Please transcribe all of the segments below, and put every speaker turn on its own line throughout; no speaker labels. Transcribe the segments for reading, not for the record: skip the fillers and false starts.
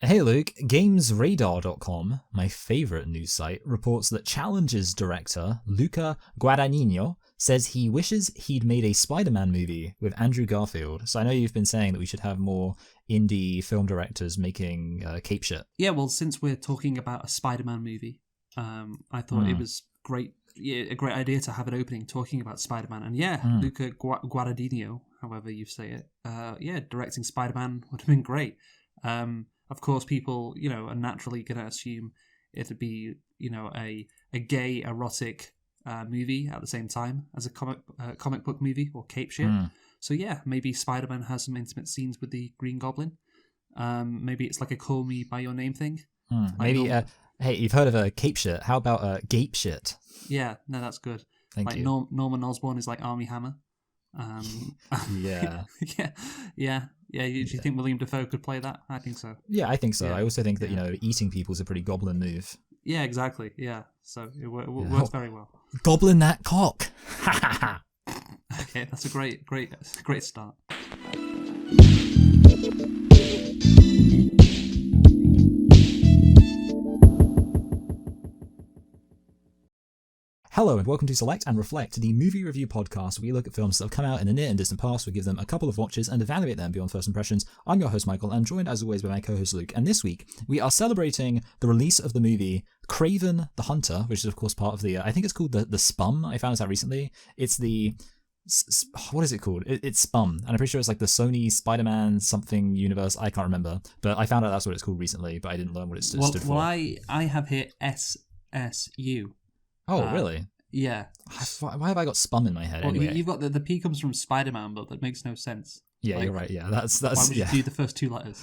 Hey Luke, GamesRadar.com, my favorite news site, reports that Challenges director Luca Guadagnino says he wishes he'd made a Spider-Man movie with Andrew Garfield. So I know you've been saying that we should have more indie film directors making cape shit.
Yeah, well, since we're talking about a Spider-Man movie, I thought it was a great idea to have an opening talking about Spider-Man. And Luca Guadagnino, however you say it, directing Spider-Man would have been great. Of course, people, are naturally going to assume it'd be, a gay, erotic movie at the same time as a comic book movie or cape shit. So yeah, maybe Spider-Man has some intimate scenes with the Green Goblin. Maybe it's like a Call Me By Your Name thing.
Maybe, hey, you've heard of a cape shit. How about gape shit?
Yeah, no, that's good.
Thank you.
Norman Osborn is like Armie Hammer.
Yeah.
Yeah. Do you think William Dafoe could play that? I think so.
Yeah, I think so.
Yeah.
I also think that, eating people is a pretty goblin move.
Yeah, exactly. Yeah. So it works very well.
Goblin that cock.
Okay, that's a great start.
Hello and welcome to Select and Reflect, the movie review podcast where we look at films that have come out in the near and distant past, we give them a couple of watches and evaluate them beyond first impressions. I'm your host Michael, and joined as always by my co-host Luke, and this week we are celebrating the release of the movie Kraven the Hunter, which is of course part of the, I think it's called the SPUM, I found this out recently. It's the, what is it called? It's SPUM, and I'm pretty sure it's like the Sony Spider-Man something universe, I can't remember, but I found out that's what it's called recently, but I didn't learn what it stood for.
Well, I have here SSU.
Oh, really?
Yeah.
Why have I got SPUM in my head?
Well,
anyway,
you've got the P comes from Spider-Man, but that makes no sense.
Yeah, you're right. Yeah, that's.
Why would
yeah.
you do the first two letters?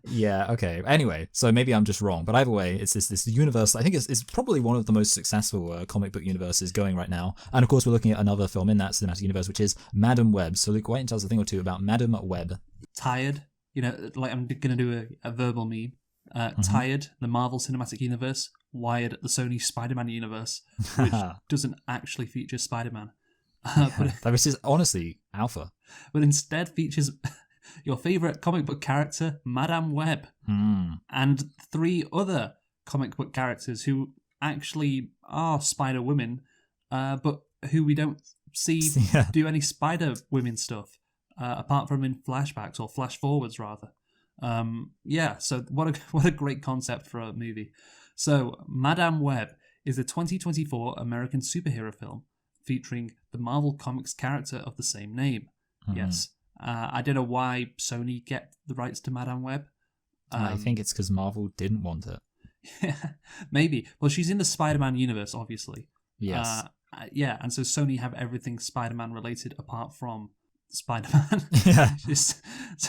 Yeah. Okay. Anyway, so maybe I'm just wrong, but either way, it's this universe. I think it's probably one of the most successful comic book universes going right now. And of course, we're looking at another film in that cinematic universe, which is Madam Web. So Luke, why don't you tell us a thing or two about Madam Web?
Tired. Like I'm gonna do a verbal meme. Tired, the Marvel Cinematic Universe, Wired, the Sony Spider-Man universe, which doesn't actually feature Spider-Man.
This is honestly alpha.
But instead features your favourite comic book character, Madame Web, and three other comic book characters who actually are Spider-Women, but who we don't see do any Spider-Women stuff, apart from in flashbacks, or flash-forwards rather. So what a great concept for a movie. So Madame Web is a 2024 American superhero film featuring the Marvel Comics character of the same name. Yes. I don't know why Sony get the rights to Madame Web.
I think it's because Marvel didn't want it.
Yeah, maybe. Well, she's in the Spider-Man universe, obviously.
Yes.
And so Sony have everything Spider-Man related apart from Spider-Man.
Yeah.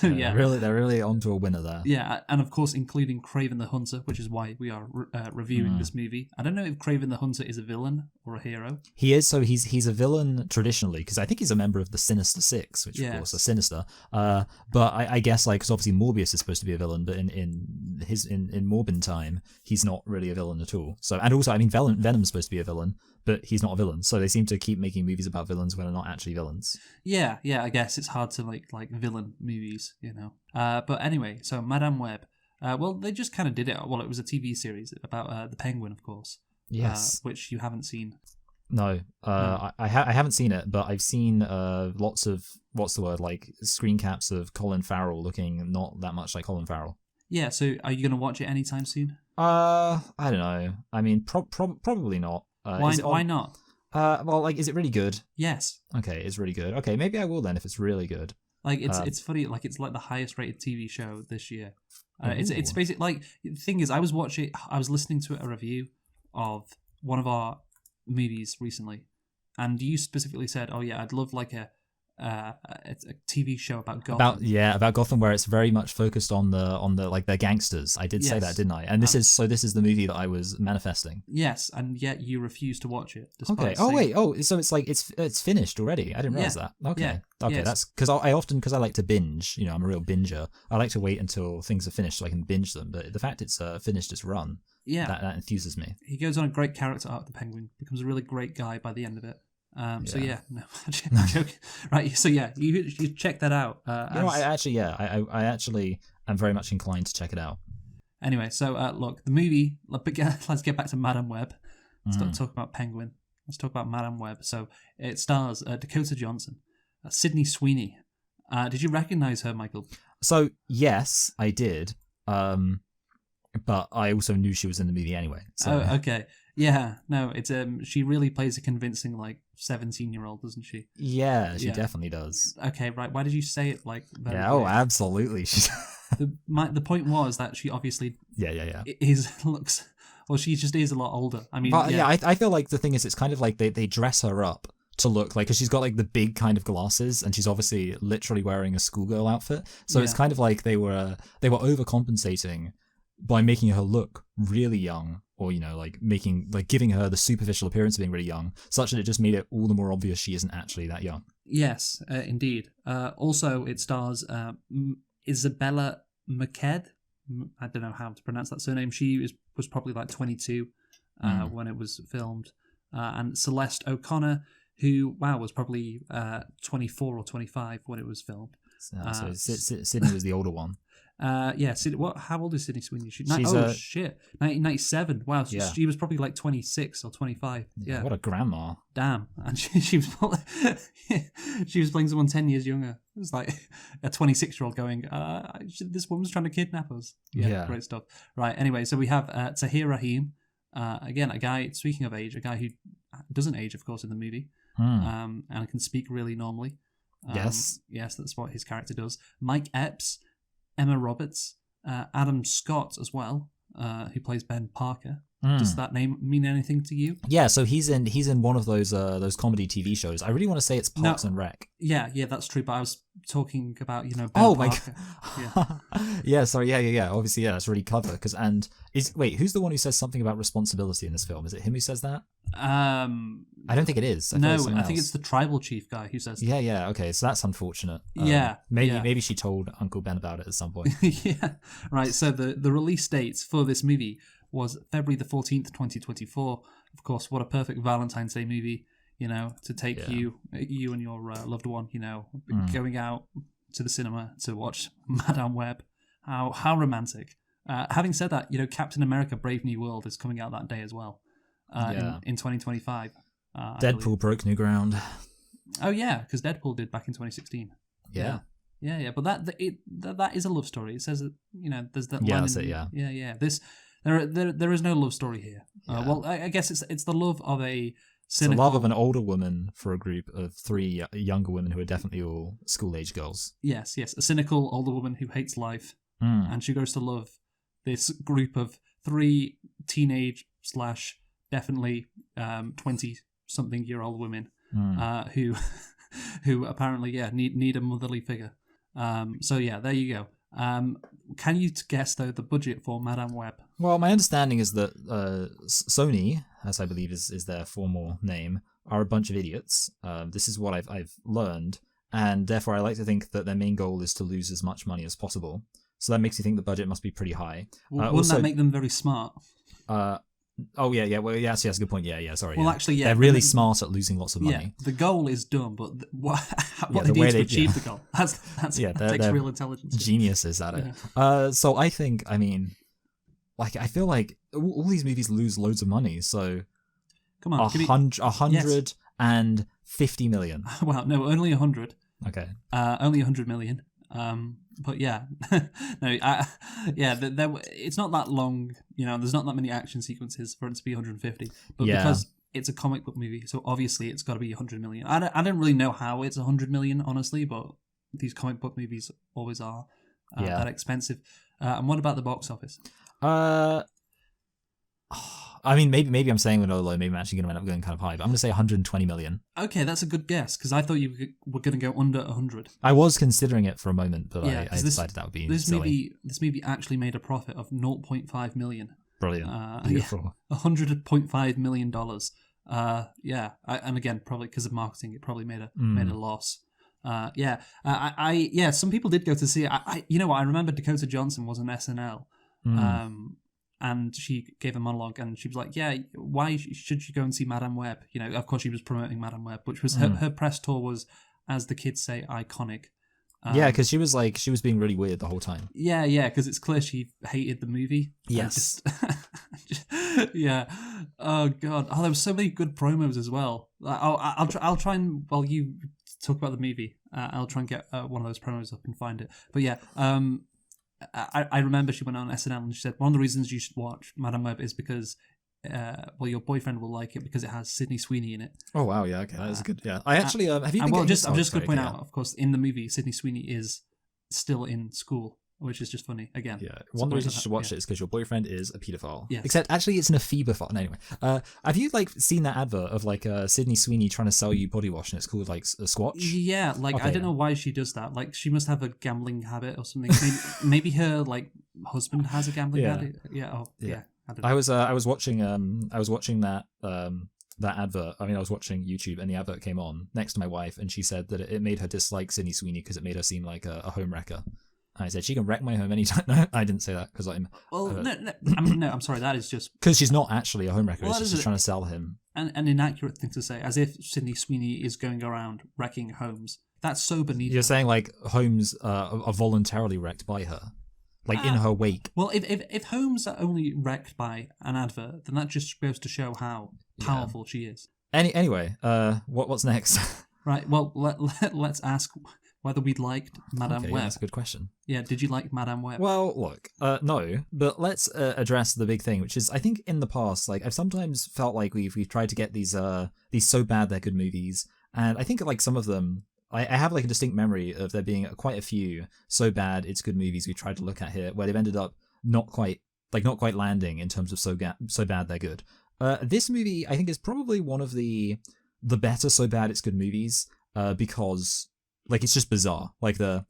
They're really onto a winner there.
Yeah, and of course including Kraven the Hunter, which is why we are reviewing this movie. I don't know if Kraven the Hunter is a villain or a hero.
He is, so he's a villain traditionally, because I think he's a member of the Sinister Six, which of course are sinister. But I guess because obviously Morbius is supposed to be a villain, but in Morbin time, he's not really a villain at all. So, and also, I mean, Venom's supposed to be a villain, but he's not a villain. So they seem to keep making movies about villains when they're not actually villains.
Yeah, I guess it's hard to like villain movies, But anyway, so Madame Web. Well, they just kind of did it. Well, it was a TV series about the Penguin, of course.
Yes.
Which you haven't seen.
No, I haven't seen it, but I've seen lots of, screen caps of Colin Farrell looking not that much like Colin Farrell.
Yeah, so are you going to watch it anytime soon?
I don't know. I mean, probably not.
Why not?
Is it really good?
Yes.
Okay, it's really good. Okay, maybe I will then if it's really good.
It's funny. It's like the highest rated TV show this year. It's basically like, the thing is, I was listening to a review of one of our movies recently, and you specifically said, "Oh yeah, I'd love like a TV show about Gotham."
About Gotham, where it's very much focused on the like their gangsters. I did say that, didn't I? And this is the movie that I was manifesting.
Yes, and yet you refuse to watch it.
Okay. So it's like it's finished already. I didn't realize that. Okay.
Yeah.
Okay.
Yes.
That's because I like to binge. I'm a real binger. I like to wait until things are finished so I can binge them. But the fact it's finished its run, that enthuses me.
He goes on a great character arc. The Penguin becomes a really great guy by the end of it. So yeah, no, I'm joking. Right. So yeah, you check that out.
I actually am very much inclined to check it out.
Anyway, so look, the movie. Let's get back to Madame Web. Let's not talk about Penguin. Let's talk about Madame Web. So it stars Dakota Johnson, Sydney Sweeney. Did you recognize her, Michael?
So yes, I did. But I also knew she was in the movie anyway. So.
Oh, okay. Yeah, no, it's she really plays a convincing 17-year-old, doesn't she?
Yeah, she definitely does.
Okay, right. Why did you say it like that?
Yeah, absolutely.
The point was that she obviously looks. Well, she just is a lot older. I mean,
but I feel like the thing is, it's kind of like they dress her up to look like, because she's got like the big kind of glasses, and she's obviously literally wearing a schoolgirl outfit. So it's kind of like they were overcompensating by making her look really young, or giving her the superficial appearance of being really young, such that it just made it all the more obvious she isn't actually that young.
Yes, indeed. Also, it stars Isabella McKed. I don't know how to pronounce that surname. She was probably 22 when it was filmed. And Celeste O'Connor, who, was probably 24 or 25 when it was filmed.
So Sydney was the older one.
How old is Sydney Sweeney? Shit, 1997. Wow, she was probably 26 or 25. Yeah,
what a grandma.
Damn, and she was she was playing someone 10 years younger. It was like a 26-year-old going, "This woman's trying to kidnap us." Yeah, great stuff. Right. Anyway, so we have Tahir Rahim, again a guy. Speaking of age, a guy who doesn't age, of course, in the movie, and can speak really normally. Yes, that's what his character does. Mike Epps, Emma Roberts, Adam Scott as well, who plays Ben Parker. Does that name mean anything to you?
Yeah, so he's in one of those comedy TV shows. I really want to say it's Parks and Rec.
Yeah, that's true. But I was talking about Ben
Parker.
My God.
Yeah. Sorry. Yeah. Obviously, that's really clever. Who's the one who says something about responsibility in this film? Is it him who says that? I don't think it is.
I think it's the tribal chief guy who says that.
Yeah. Okay, so that's unfortunate. Maybe she told Uncle Ben about it at some point.
Yeah. Right. So the release dates for this movie was February the 14th, 2024. Of course, what a perfect Valentine's Day movie, to take you and your loved one, going out to the cinema to watch Madame Web. How romantic. Having said that, Captain America Brave New World is coming out that day as well, in 2025.
Deadpool broke new ground.
Oh, yeah, because Deadpool did back in 2016.
Yeah.
Yeah, but that is a love story. It says that, there's that line.
Yeah, that's it, yeah.
Yeah. There is no love story here. Well, I guess it's the love of a cynical...
It's the love of an older woman for a group of three younger women who are definitely all school-age girls.
Yes. A cynical older woman who hates life. And she goes to love this group of three teenage / definitely 20-something-year-old women who apparently, need a motherly figure. There you go. Can you guess, though, the budget for Madame Web?
Well, my understanding is that Sony, as I believe is their formal name, are a bunch of idiots. This is what I've learned, and therefore I like to think that their main goal is to lose as much money as possible. So that makes you think the budget must be pretty high.
Wouldn't that make them very smart?
Oh yeah. Well, yeah, that's a good point. Yeah. Sorry.
Well, actually,
they're really smart at losing lots of money.
Yeah, the goal is dumb, but what they need to achieve the goal, that takes real intelligence.
Geniuses at it. Yeah. So I think, I feel like all these movies lose loads of money. So
come on,
150 million.
Well, no, only 100.
Okay.
Only 100 million. But yeah, it's not that long. There's not that many action sequences for it to be 150. But because it's a comic book movie, so obviously it's got to be 100 million. I don't really know how it's 100 million, honestly, but these comic book movies always are that expensive. And what about the box office?
Maybe I'm saying low. Maybe I'm actually going to end up going kind of high, but I'm going to say 120 million.
Okay, that's a good guess, because I thought you were going to go under 100.
I was considering it for a moment, but I decided that would be silly.
This movie actually made a profit of 0.5 million.
Brilliant. Beautiful.
$100.5 million. And again, probably because of marketing, it probably made a loss. Some people did go to see it. You know what? I remember Dakota Johnson was on SNL. And she gave a monologue, and she was like, why should you go and see Madame Web? Of course she was promoting Madame Web, which was her press tour was, as the kids say, iconic.
Yeah, because she was being really weird the whole time.
Yeah, because it's clear she hated the movie.
Yes.
Yeah. Oh god. Oh, there were so many good promos as well. I'll try and while you talk about the movie, I'll try and get one of those promos up and find it. But yeah, I remember she went on SNL and she said one of the reasons you should watch Madame Web is because your boyfriend will like it because it has Sydney Sweeney in it.
Oh wow, yeah, okay, that is good. Yeah, I actually have you been
I'm just going to point
yeah.
out, of course, in the movie, Sydney Sweeney is still in school, which is just funny. Again,
yeah. One of the reasons you should watch it is because your boyfriend is a paedophile.
Yes.
Except actually, it's an ephebophile. No, anyway, have you seen that advert of Sydney Sweeney trying to sell you body wash and it's called a Squatch?
Yeah, I don't know why she does that. She must have a gambling habit or something. Maybe her husband has a gambling habit. Yeah. Oh, yeah.
I was watching that that advert. I mean, I was watching YouTube and the advert came on next to my wife, and she said that it made her dislike Sydney Sweeney because it made her seem like a home wrecker. And I said she can wreck my home anytime. No, I didn't say that because I'm.
Well, no, I'm sorry. That is just
because she's not actually a home wrecker. It's just trying to sell him.
An inaccurate thing to say, as if Sydney Sweeney is going around wrecking homes. That's so beneath.
You're saying homes are voluntarily wrecked by her. In her wake.
Well, if homes are only wrecked by an advert, then that just goes to show how powerful she is.
Anyway, what's next?
Right. Well, let's ask whether we'd liked Madame Web.
Yeah, that's a good question.
Yeah. Did you like Madame Web?
Well, look, no, but let's address the big thing, which is I think in the past, I've sometimes felt like we've tried to get these so bad they're good movies, and I think some of them. I have a distinct memory of there being quite a few so bad it's good movies we tried to look at here where they've ended up not quite landing in terms of so bad they're good. This movie I think is probably one of the better so bad it's good movies because it's just bizarre, the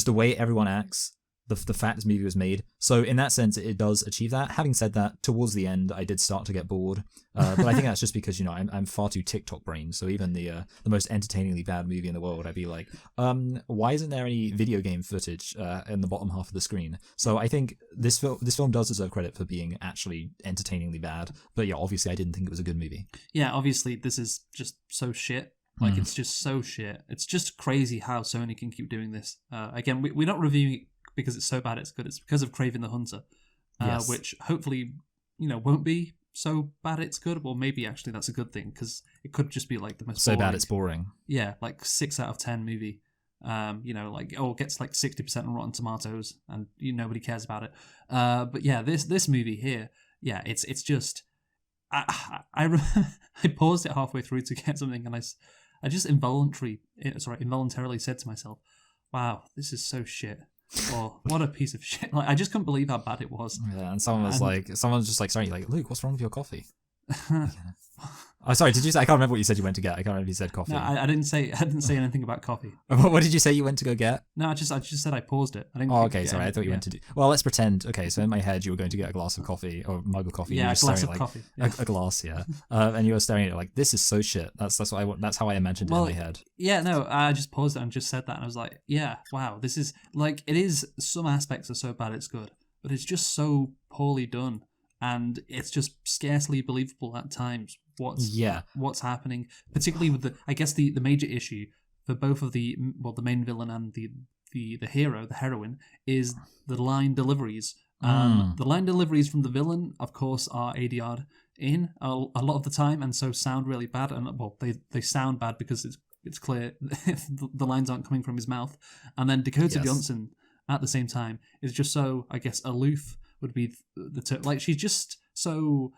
way everyone acts, the fact this movie was made. So in that sense, it does achieve that. Having said that, towards the end, I did start to get bored. But I think that's just because I'm far too TikTok brain. So even the most entertainingly bad movie in the world, I'd be like, why isn't there any video game footage in the bottom half of the screen? So I think this film does deserve credit for being actually entertainingly bad. But yeah, obviously I didn't think it was a good movie.
Yeah, obviously this is just so shit. It's just so shit. It's just crazy how Sony can keep doing this. Again, we're not reviewing it because it's so bad it's good. It's because of Kraven the Hunter,
yes.
Which hopefully won't be so bad it's good. Well, maybe actually that's a good thing because it could just be the most
so
boring.
Bad it's boring.
Yeah, 6 out of 10 movie. It gets 60% on Rotten Tomatoes and nobody cares about it. But yeah, this movie here, yeah, it's just I paused it halfway through to get something and I just involuntarily said to myself, "Wow, this is so shit." Or what a piece of shit! I just couldn't believe how bad it was.
Yeah, and someone was just sorry, Luke, what's wrong with your coffee? Oh, sorry. Did you say? I can't remember what you said you went to get. I can't remember if you said coffee.
No, I didn't say anything about coffee.
What did you say you went to go get?
No, I just said I paused it. I didn't.
Oh, okay. Sorry, I thought you went to do. Well, let's pretend. Okay, so in my head, you were going to get a glass of coffee or a mug of coffee.
Yeah, a glass of coffee. Yeah.
A glass, yeah. And you were staring at it like, this is so shit. That's what I want. That's how I imagined it in my head.
Yeah, no, I just paused it and just said that, and I was like, yeah, wow, this is it is. Some aspects are so bad it's good, but it's just so poorly done. And it's just scarcely believable at times what's happening, particularly with the major issue for both of the main villain and the hero, the heroine, is the line deliveries. The line deliveries from the villain, of course, are ADR'd in a lot of the time, and so sound really bad. And they sound bad because it's clear the lines aren't coming from his mouth. And then Dakota Johnson at the same time is just so, I guess, aloof. Would be the term. She's just so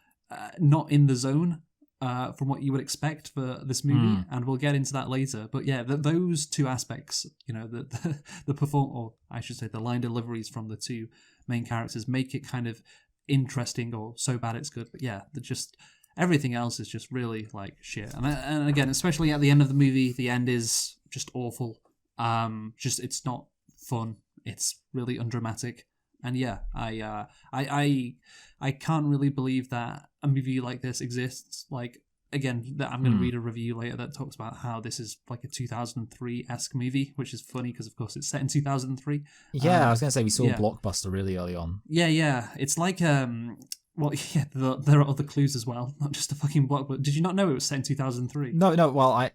not in the zone from what you would expect for this movie, and we'll get into that later. But yeah, those two aspects, the line deliveries from the two main characters make it kind of interesting or so bad it's good. But yeah, everything else is just really shit. And again, especially at the end of the movie, the end is just awful. It's not fun. It's really undramatic. And yeah, I can't really believe that a movie like this exists. Again, I'm going to read a review later that talks about how this is a 2003-esque movie, which is funny because, of course, it's set in 2003.
Yeah, I was going to say we saw Blockbuster really early on.
Yeah. It's there are other clues as well, not just a fucking Blockbuster. Did you not know it was set in 2003?
No, well,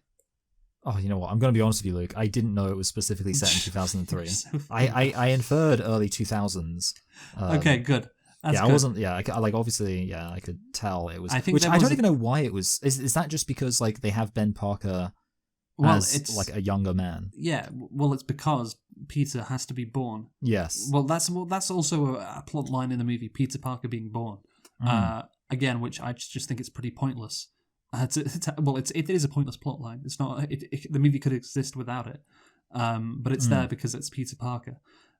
Oh, you know what? I'm going to be honest with you, Luke. I didn't know it was specifically set in 2003.
So
I inferred early 2000s.
Okay, good. That's
yeah,
good.
I wasn't. Yeah, I like obviously. Yeah, I could tell it was.
I think
which
there
I
was
don't
a-
even know why it was. Is that just because like they have Ben Parker
Well,
as
it's
like a younger man?
yeah. Well, it's because Peter has to be born.
Yes.
Well, that's also a plot line in the movie. Peter Parker being born. Again, which I just think it's pretty pointless. It is a pointless plot line. It's not. The movie could exist without it, but it's there because it's Peter Parker.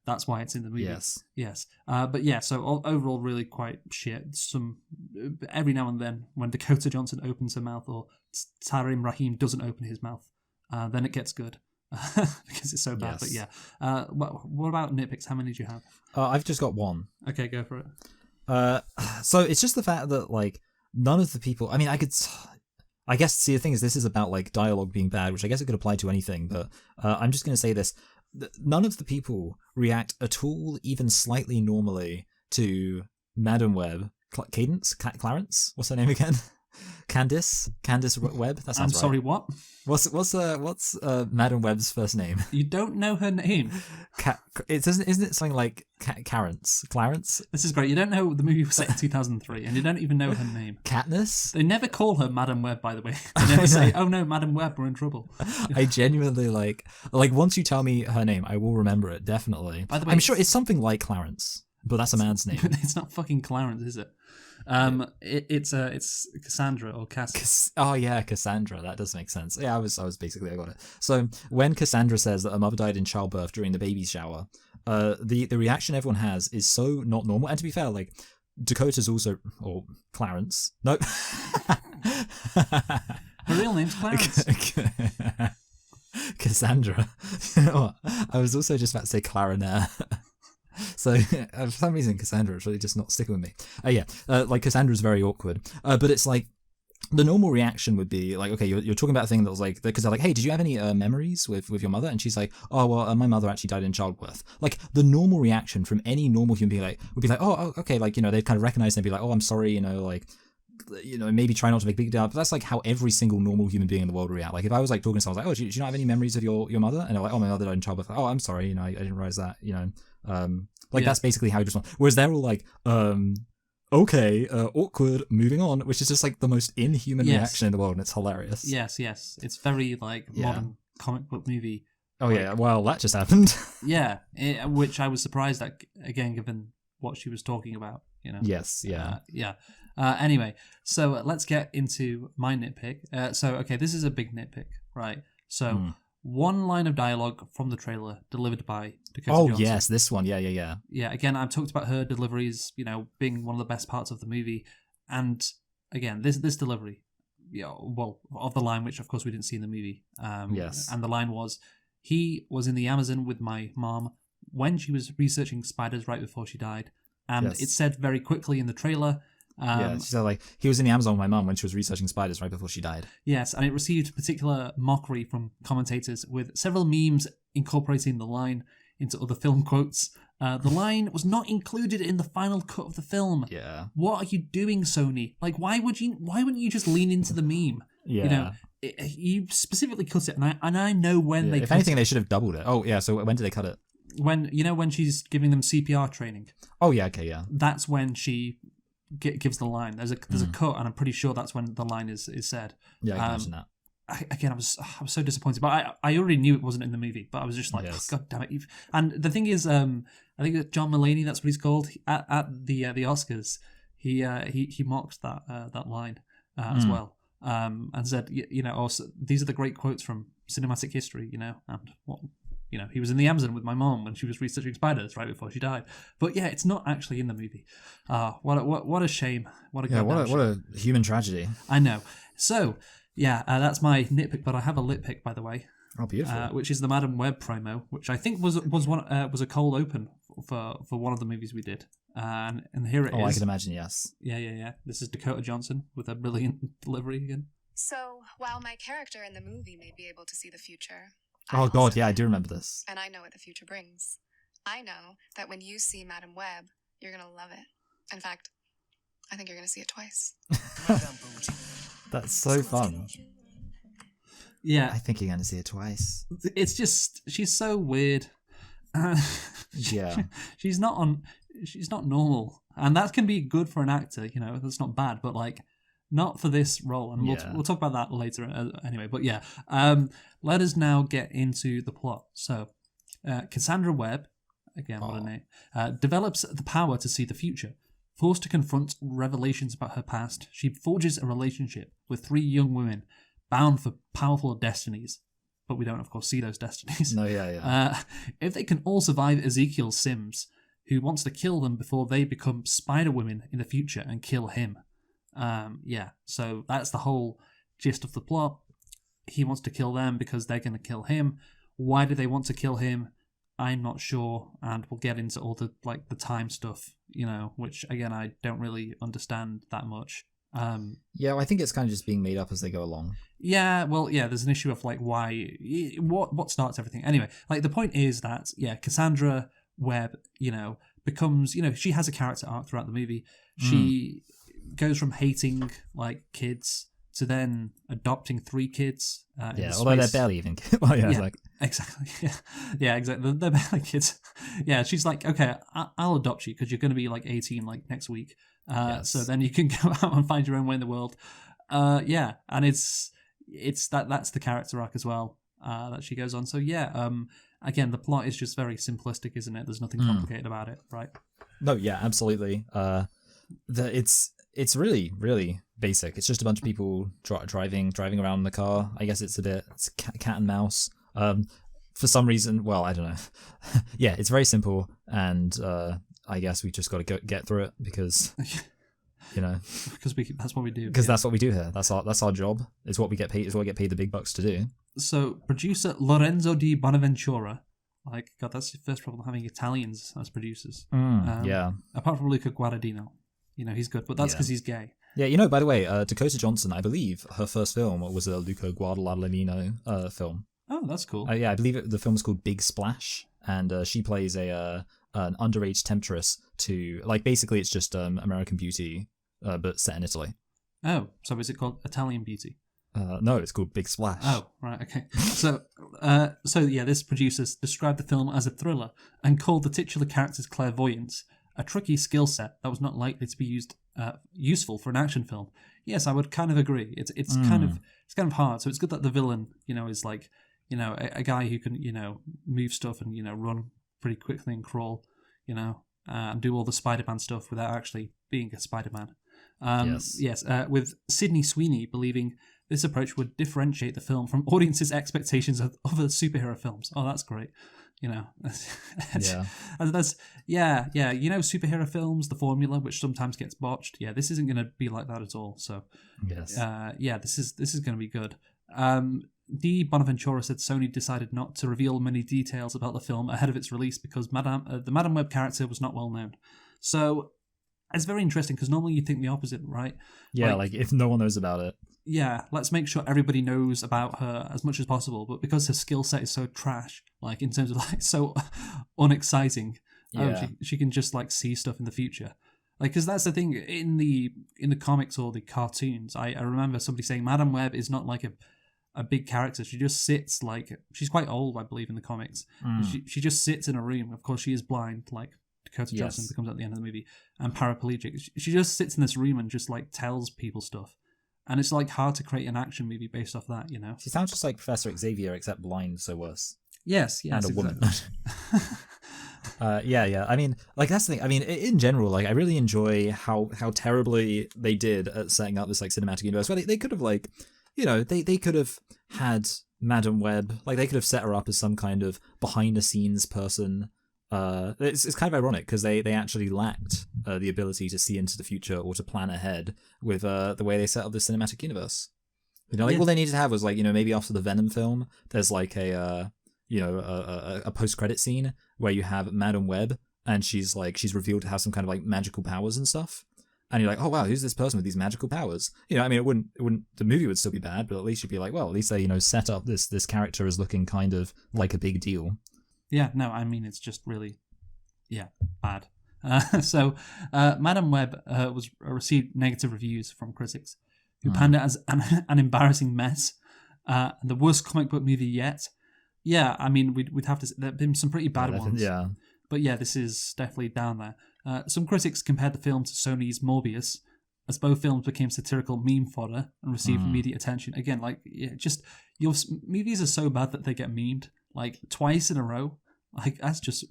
That's why it's in the movie.
Yes.
But yeah. So overall, really quite shit. Every now and then, when Dakota Johnson opens her mouth or Tarim Rahim doesn't open his mouth, then it gets good because it's so bad.
Yes.
But yeah. What about nitpicks? How many do you have?
I've just got one.
Okay, go for it.
So it's just the fact that like none of the people. I mean, I guess see the thing is this is about like dialogue being bad, which I guess it could apply to anything. But I'm just going to say this: none of the people react at all, even slightly normally, to Madam Web. Clarence? What's her name again? Candice Webb. That sounds
I'm
right.
sorry, what?
What's Madam Webb's first name?
You don't know her name?
Isn't it something like Clarence?
This is great. You don't know the movie was set in 2003, and you don't even know her name.
Katniss?
They never call her Madam Web, by the way. They never say, "Oh no, Madam Web, we're in trouble."
I genuinely like once you tell me her name, I will remember it definitely.
By the way,
I'm sure it's something like Clarence, but that's a man's name.
It's not fucking Clarence, is it? It's Cassandra or Cass.
Oh yeah, Cassandra. That does make sense. Yeah, I was basically I got it. So when Cassandra says that her mother died in childbirth during the baby shower, the reaction everyone has is so not normal. And to be fair, like Dakota's also or Clarence. Nope.
Her real name's Clarence.
Cassandra. You know what? I was also just about to say clarinet. So for some reason Cassandra is really just not sticking with me. Like Cassandra's very awkward. But it's like the normal reaction would be like, okay, you're talking about a thing that was like, because they're like, hey, did you have any memories with your mother? And she's like, oh well, my mother actually died in childbirth. Like the normal reaction from any normal human being would be like, oh okay, like they'd kind of recognize and be like, oh I'm sorry, maybe try not to make a big deal. But that's like how every single normal human being in the world would react. Like if I was like talking to someone, I was like, oh, do you not have any memories of your mother? And they're like, oh, my mother died in childbirth. Oh, I'm sorry, I didn't realize that. That's basically how you just want. Whereas they're all like, okay, awkward, moving on, which is just like the most inhuman reaction in the world, and it's hilarious.
Yes, it's very like modern comic book movie.
Oh yeah, well that just happened.
Yeah, which I was surprised at again, given what she was talking about.
Yes, yeah,
yeah. Anyway, so let's get into my nitpick. Okay, this is a big nitpick, right? So. One line of dialogue from the trailer delivered by Dakota Johnson.
Yes, this one. Yeah.
Yeah, again, I've talked about her deliveries, being one of the best parts of the movie. And again, this delivery, of the line, which of course we didn't see in the movie.
Yes.
And the line was, he was in the Amazon with my mom when she was researching spiders right before she died. And it said very quickly in the trailer.
She said like he was in the Amazon with my mum when she was researching spiders right before she died.
Yes, and it received particular mockery from commentators, with several memes incorporating the line into other film quotes. The line was not included in the final cut of the film.
Yeah.
What are you doing, Sony? Like, why wouldn't you just lean into the meme?
Yeah.
You specifically cut it, and I know when they.
If anything, they should have doubled it. Oh yeah. So when did they cut it?
When she's giving them CPR training.
Oh yeah. Okay. Yeah.
That's when she gives the line. There's a cut, and I'm pretty sure that's when the line is said.
Yeah, I can imagine that.
I was so disappointed, but I already knew it wasn't in the movie. But I was just like, God damn it! And the thing is, I think that John Mulaney, that's what he's called, at the Oscars, he mocked that line as well, and said, these are the great quotes from cinematic history, and what. He was in the Amazon with my mom when she was researching spiders right before she died. But yeah, it's not actually in the movie. What a shame. What a
human tragedy.
I know. So yeah, that's my nitpick. But I have a lit pick, by the way.
Oh, beautiful.
Which is the Madam Web promo, which I think was a cold open for one of the movies we did. And here it is.
Oh, I can imagine. Yes.
Yeah. This is Dakota Johnson with a brilliant delivery again.
So while my character in the movie may be able to see the future.
Oh God, yeah, I do remember this.
And I know what the future brings. I know that when you see Madam Web, you're going to love it. In fact, I think you're going to see it twice.
That's so fun.
Yeah,
I think you're going to see it twice.
it's just she's so weird.
Yeah.
She's not normal, and that can be good for an actor. You know, that's not bad, but like not for this role. And we'll talk about that later anyway. But yeah, let us now get into the plot. So, Cassandra Webb, again, what a name, develops the power to see the future. Forced to confront revelations about her past, she forges a relationship with 3 young women bound for powerful destinies. But we don't, of course, see those destinies.
No, yeah.
If they can all survive Ezekiel Sims, who wants to kill them before they become Spider Women in the future and kill him. So that's the whole gist of the plot. He wants to kill them because they're going to kill him. Why do they want to kill him? I'm not sure, and we'll get into all the the time stuff, which again I don't really understand that much.
I think it's kind of just being made up as they go along.
There's an issue of why, what starts everything. Anyway, the point is that Cassandra Webb, becomes, she has a character arc throughout the movie. She goes from hating kids to then adopting 3 kids.
Although they're barely even kids.
Exactly. Yeah, exactly. They're barely kids. Yeah, she's like, okay, I'll adopt you because you're going to be 18 next week. So then you can go out and find your own way in the world. And it's that's the character arc as well that she goes on. So again, the plot is just very simplistic, isn't it? There's nothing complicated about it, right?
No, yeah, absolutely. It's really, really basic. It's just a bunch of people driving around in the car. I guess it's cat and mouse. For some reason, well, I don't know. Yeah, it's very simple, and I guess we just got to get through it because,
because that's what we do.
Because that's what we do here. That's our job. It's what we get paid. It's what we get paid the big bucks to do.
So producer Lorenzo di Bonaventura, God, that's the first problem having Italians as producers. Apart from Luca Guadagnino, he's good, but that's because he's gay.
Yeah, by the way, Dakota Johnson, I believe her first film was a Luca Guadagnino film.
Oh, that's cool.
I believe the film is called Big Splash, and she plays an underage temptress to basically it's just American Beauty, but set in Italy.
Oh, so is it called Italian Beauty?
No, it's called Big Splash.
Oh, right, okay. So this producer described the film as a thriller and called the titular character's clairvoyance a tricky skill set that was not likely to be useful for an action film. Yes, I would kind of agree. It's kind of hard. So it's good that the villain, is a guy who can, move stuff and, run pretty quickly and crawl, and do all the Spider-Man stuff without actually being a Spider-Man. With Sydney Sweeney believing this approach would differentiate the film from audiences' expectations of other superhero films. Oh, that's great. Superhero films, the formula, which sometimes gets botched. Yeah, this isn't going to be like that at all. So, this is going to be good. Di Bonaventura said Sony decided not to reveal many details about the film ahead of its release because the Madame Web character was not well known. So it's very interesting because normally you think the opposite, right?
Yeah, if no one knows about it.
Yeah, let's make sure everybody knows about her as much as possible. But because her skill set is so trash, in terms of so unexciting, she can just see stuff in the future. Because that's the thing in the comics or the cartoons. I remember somebody saying Madame Web is not a big character. She just sits she's quite old, I believe, in the comics. She just sits in a room. Of course, she is blind, Dakota Johnson becomes at the end of the movie, and paraplegic. She just sits in this room and just tells people stuff. And it's hard to create an action movie based off that,
She sounds just like Professor Xavier, except blind, so worse.
Yes,
and a woman.
Exactly.
I mean, that's the thing. I mean, in general, I really enjoy how terribly they did at setting up this cinematic universe. Where they could have they could have had Madame Web, they could have set her up as some kind of behind the scenes person. It's kind of ironic because they actually lacked the ability to see into the future or to plan ahead with the way they set up the cinematic universe. All they needed to have was maybe after the Venom film, there's a post-credit scene where you have Madame Web and she's revealed to have some kind of magical powers and stuff. And you're like, oh wow, who's this person with these magical powers? it wouldn't. The movie would still be bad, but at least you'd be like, well, at least they set up this character as looking kind of like a big deal.
Yeah, no, I mean it's just really, bad. So Madame Web received negative reviews from critics who panned it as an embarrassing mess. The worst comic book movie yet. Yeah, I mean, we'd have to. There've been some pretty bad ones.
Yeah.
But yeah, this is definitely down there. Some critics compared the film to Sony's Morbius, as both films became satirical meme fodder and received immediate attention. Again, like, just your movies are so bad that they get memed like twice in a row. Like that's just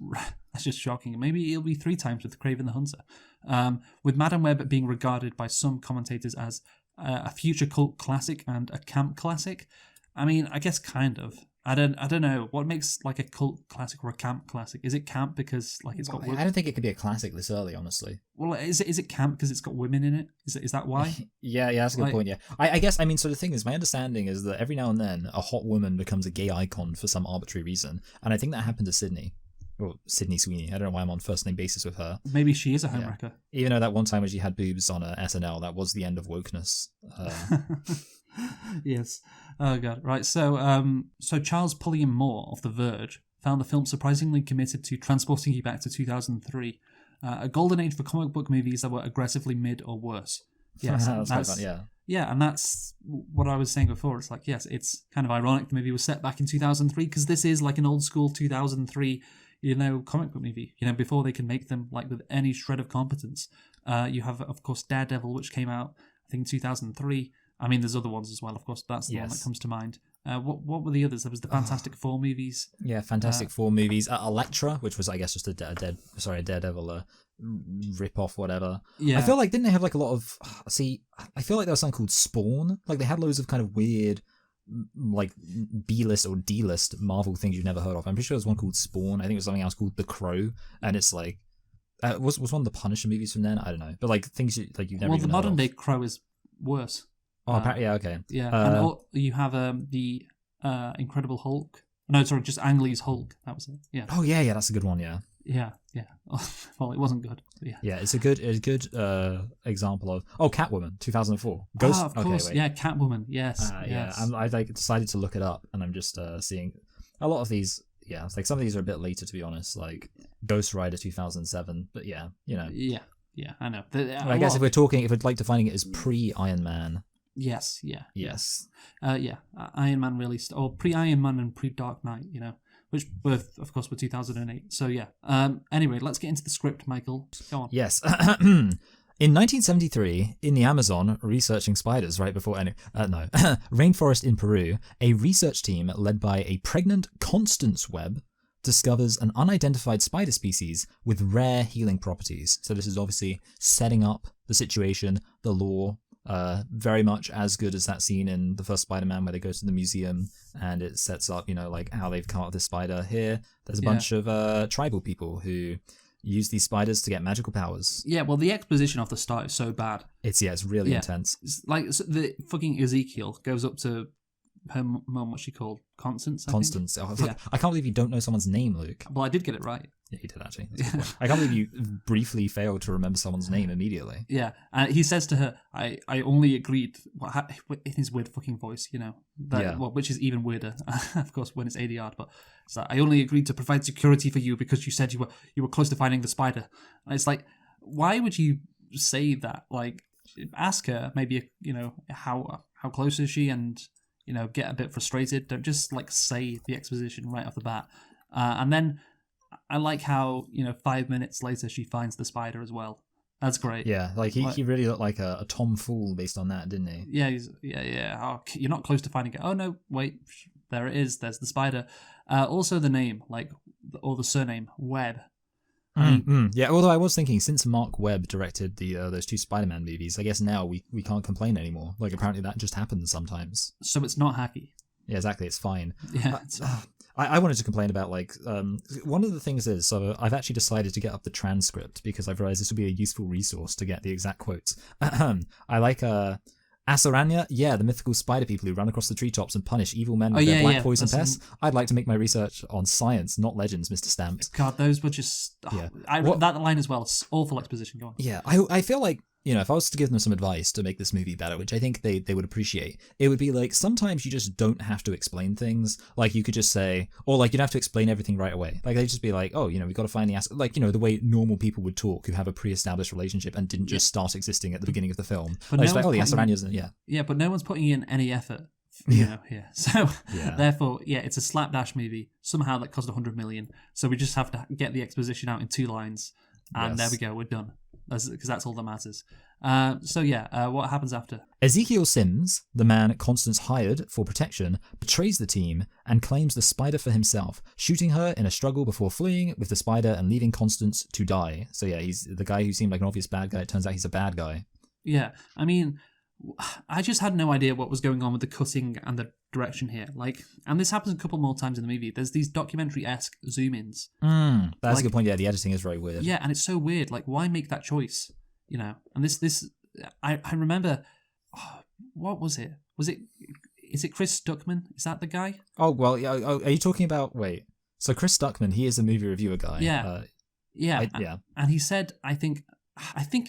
shocking. Maybe it'll be 3 times with Kraven the Hunter. With Madame Web being regarded by some commentators as a future cult classic and a camp classic. I mean, I guess kind of. I don't know what makes like a cult classic or a camp classic. Is it camp because like it's got?
I don't think it could be a classic this early, honestly.
Well, is it camp because it's got women in it? Is that why?
Yeah, that's a good point. Yeah, I guess I mean, so the thing is, my understanding is that every now and then a hot woman becomes a gay icon for some arbitrary reason, and I think that happened to Sydney. Or Sydney Sweeney. I don't know why I'm on first name basis with her.
Maybe she is a homewrecker.
Yeah. Even though that one time when she had boobs on SNL, that was the end of wokeness.
Yes. Oh god. Right. So Charles Pulliam Moore of The Verge found the film surprisingly committed to transporting you back to 2003, a golden age for comic book movies that were aggressively mid or worse. Yes,
that's quite fun, yeah.
Yeah, and that's what I was saying before. It's like, yes, it's kind of ironic the movie was set back in 2003 because this is like an old school 2003, comic book movie. Before they can make them like with any shred of competence. You have, of course, Daredevil, which came out I think in 2003. I mean, there's other ones as well, of course. That's the one that comes to mind. What were the others? There was the Fantastic Four movies. Yeah,
Fantastic Four movies. Elektra, which was, I guess, just a Daredevil rip-off, whatever. Yeah. I feel like, didn't they have like a lot of... See, I feel like there was something called Spawn. Like, they had loads of kind of weird, like, B-list or D-list Marvel things you've never heard of. I'm pretty sure there was one called Spawn. I think it was something else called The Crow. And it's like... was one of the Punisher movies from then? I don't know. But, like, things you've never even heard of.
Well, the modern-day Crow is worse.
Oh, yeah, okay.
Yeah, and you have the Incredible Hulk. No, sorry, just Ang Lee's Hulk. That was it. Yeah.
Oh, yeah, that's a good one. Yeah.
Yeah. Well, it wasn't good. Yeah.
Yeah, it's a good example of Catwoman, 2004.
Ghost. Of course. Okay, yeah, Catwoman. Yes.
Yeah, I decided to look it up, and I'm just seeing a lot of these. Yeah, it's like some of these are a bit later, to be honest. Like Ghost Rider 2007, but yeah,
Yeah, I know.
I guess if we're like defining it as pre-Iron Man.
Yes, yeah.
Yes.
Iron Man released, or pre-Iron Man and pre-Dark Knight, which both, of course, were 2008. So, yeah. Anyway, let's get into the script, Michael. Go on.
Yes. In 1973, in the Amazon, researching spiders right before... rainforest in Peru, a research team led by a pregnant Constance Webb discovers an unidentified spider species with rare healing properties. So this is obviously setting up the situation, the lore, very much as good as that scene in the first Spider-Man where they go to the museum and it sets up, like how they've come up with this spider. Here, there's a bunch of tribal people who use these spiders to get magical powers.
Yeah, well, the exposition off the start is so bad.
It's really intense.
It's like the fucking Ezekiel goes up to her mum, what's she called? Constance?
Oh, yeah. I can't believe you don't know someone's name, Luke.
Well, I did get it right.
Yeah, you did actually. I can't believe you briefly failed to remember someone's name immediately.
Yeah, and he says to her, I only agreed, in his weird fucking voice, which is even weirder, of course, when it's ADR, but it's like, I only agreed to provide security for you because you said you were close to finding the spider. And it's like, why would you say that? Like, ask her, maybe, how close is she, and... get a bit frustrated. Don't just say the exposition right off the bat. And then I like how 5 minutes later she finds the spider as well. That's great.
Yeah, he really looked like a Tom Fool based on that, didn't he?
Yeah, yeah. Oh, you're not close to finding it. Oh no, wait, there it is. There's the spider. Also the name, or the surname Webb.
Yeah, although I was thinking, since Mark Webb directed those 2 Spider-Man movies, I guess now we can't complain anymore. Like, apparently that just happens sometimes.
So it's not hacky.
Yeah, exactly. It's fine.
Yeah.
I wanted to complain about, one of the things is, so I've actually decided to get up the transcript because I've realized this would be a useful resource to get the exact quotes. I like... Asaranya, the mythical spider people who run across the treetops and punish evil men with their black poison pests. I'd like to make my research on science, not legends, Mr. Stamps.
God, those were just... that line as well, it's awful exposition, go on.
Yeah, I feel like, if I was to give them some advice to make this movie better, which I think they would appreciate, it would be like, sometimes you just don't have to explain things. Like, you could just say, or you don't have to explain everything right away. Like, they'd just be like, we've got to find the the way normal people would talk who have a pre-established relationship and didn't just start existing at the beginning of the film.
But
the Asaranya's,
Yeah, but no one's putting in any effort you know, here. So
Yeah.
therefore, yeah, it's a slapdash movie somehow that cost 100 million. So we just have to get the exposition out in 2 lines, and there we go, we're done. Because that's all that matters. What happens after?
Ezekiel Sims, the man Constance hired for protection, betrays the team and claims the spider for himself, shooting her in a struggle before fleeing with the spider and leaving Constance to die. So yeah, he's the guy who seemed like an obvious bad guy. It turns out he's a bad guy.
Yeah, I mean, I just had no idea what was going on with the cutting and the direction here. Like, and this happens a couple more times in the movie. There's these documentary-esque zoom-ins.
That's a good point. Yeah, the editing is very weird.
Yeah, and it's so weird. Like, why make that choice? You know, and I remember, what was it? Is it Chris Stuckman? Is that the guy?
Oh, well, yeah. Are you talking about, wait. So Chris Stuckman, he is a movie reviewer guy.
Yeah.
Yeah.
And he said, I think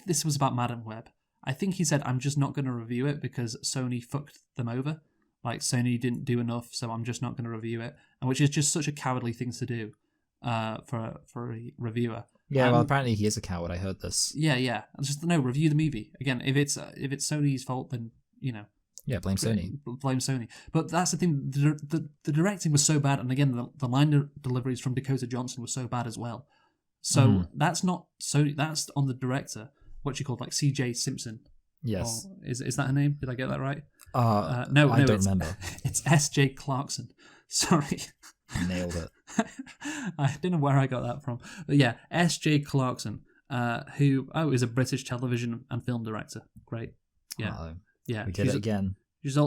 this was about Madam Web. I think he said, I'm just not going to review it because Sony fucked them over. Like, Sony didn't do enough, so I'm just not going to review it. And which is just such a cowardly thing to do for a reviewer.
Yeah, well, apparently he is a coward. I heard this.
Yeah. Just review the movie again. If it's Sony's fault, then you know.
Yeah, blame Sony.
Blame Sony. But that's the thing. The directing was so bad, and again, the line deliveries from Dakota Johnson were so bad as well. So that's not Sony. That's on the director. What she called, like C.J. Simpson.
Yes.
Or is that her name? Did I get that right?
No, I don't remember.
It's S.J. Clarkson. Sorry.
Nailed it.
I don't know where I got that from. But yeah, S.J. Clarkson, who is a British television and film director. Great. Yeah. Yeah.
We did it again.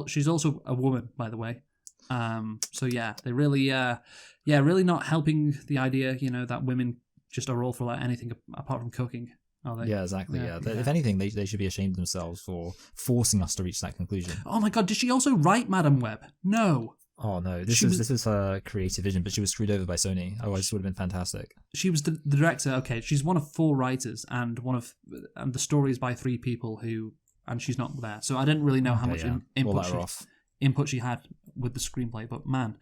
She's also a woman, by the way. So yeah, they really really not helping the idea, you know, that women just are all for like anything apart from cooking. Are they?
Yeah, exactly. Yeah. If anything, they should be ashamed of themselves for forcing us to reach that conclusion.
Oh my god, did she also write Madam Web? No.
Oh no, this is her creative vision, but she was screwed over by Sony. Otherwise, it would have been fantastic.
She was the director. Okay, she's one of 4 writers, and the story is by 3 people and she's not there. So I didn't really know how much input she had with the screenplay. But man,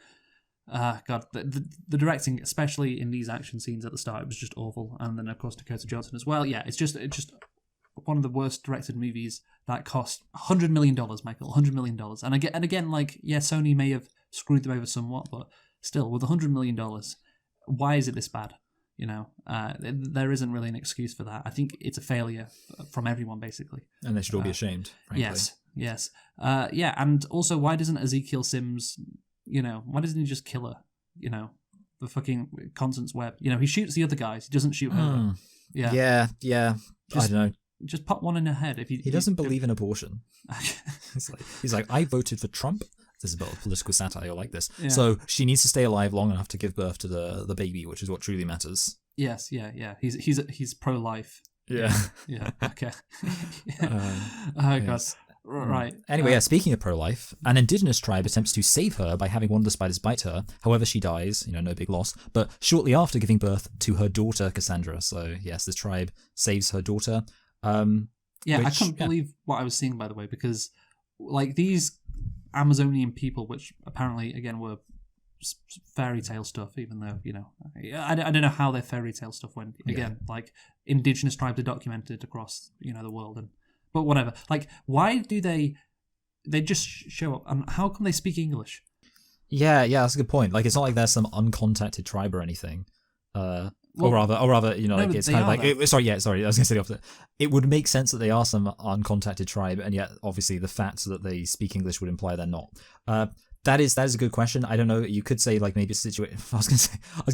God, the directing, especially in these action scenes at the start, it was just awful. And then of course Dakota Johnson as well. Yeah, it's just one of the worst directed movies that cost $100 million, Michael. $100 million. And again, like, yeah, Sony may have screwed them over somewhat, but still, with $100 million, why is it this bad? You know, there isn't really an excuse for that. I think it's a failure from everyone, basically.
And they should all be ashamed, frankly.
Yes. Yeah, and also, why doesn't Ezekiel Sims, you know, why doesn't he just kill her? You know, the fucking Constance Webb. You know, he shoots the other guys. He doesn't shoot her.
Yeah. I don't know.
Just pop one in her head. If
he doesn't believe in abortion. He's like, I voted for Trump. This is about political satire. You'll like this. Yeah. So she needs to stay alive long enough to give birth to the baby, which is what truly matters.
Yes, yeah. He's pro-life.
Yeah.
Okay. God.
Yes.
Right.
Anyway, speaking of pro-life, an indigenous tribe attempts to save her by having one of the spiders bite her. However, she dies, you know, no big loss, but shortly after giving birth to her daughter, Cassandra. So, yes, this tribe saves her daughter.
I couldn't believe what I was seeing, by the way, because, like, these Amazonian people, which apparently, again, were fairy tale stuff, even though, you know, I don't know how their fairy tale stuff went. Again, like, indigenous tribes are documented across, you know, the world, but whatever. Like, why do they just show up, and how come they speak English? Yeah,
that's a good point. Like, it's not like there's some uncontacted tribe or anything. Or rather, you know, like, it's kind of like... Sorry, I was going to say the opposite. It would make sense that they are some uncontacted tribe, and yet, obviously, the fact that they speak English would imply they're not. That is a good question. I don't know. You could say, like, maybe it's a situation... I was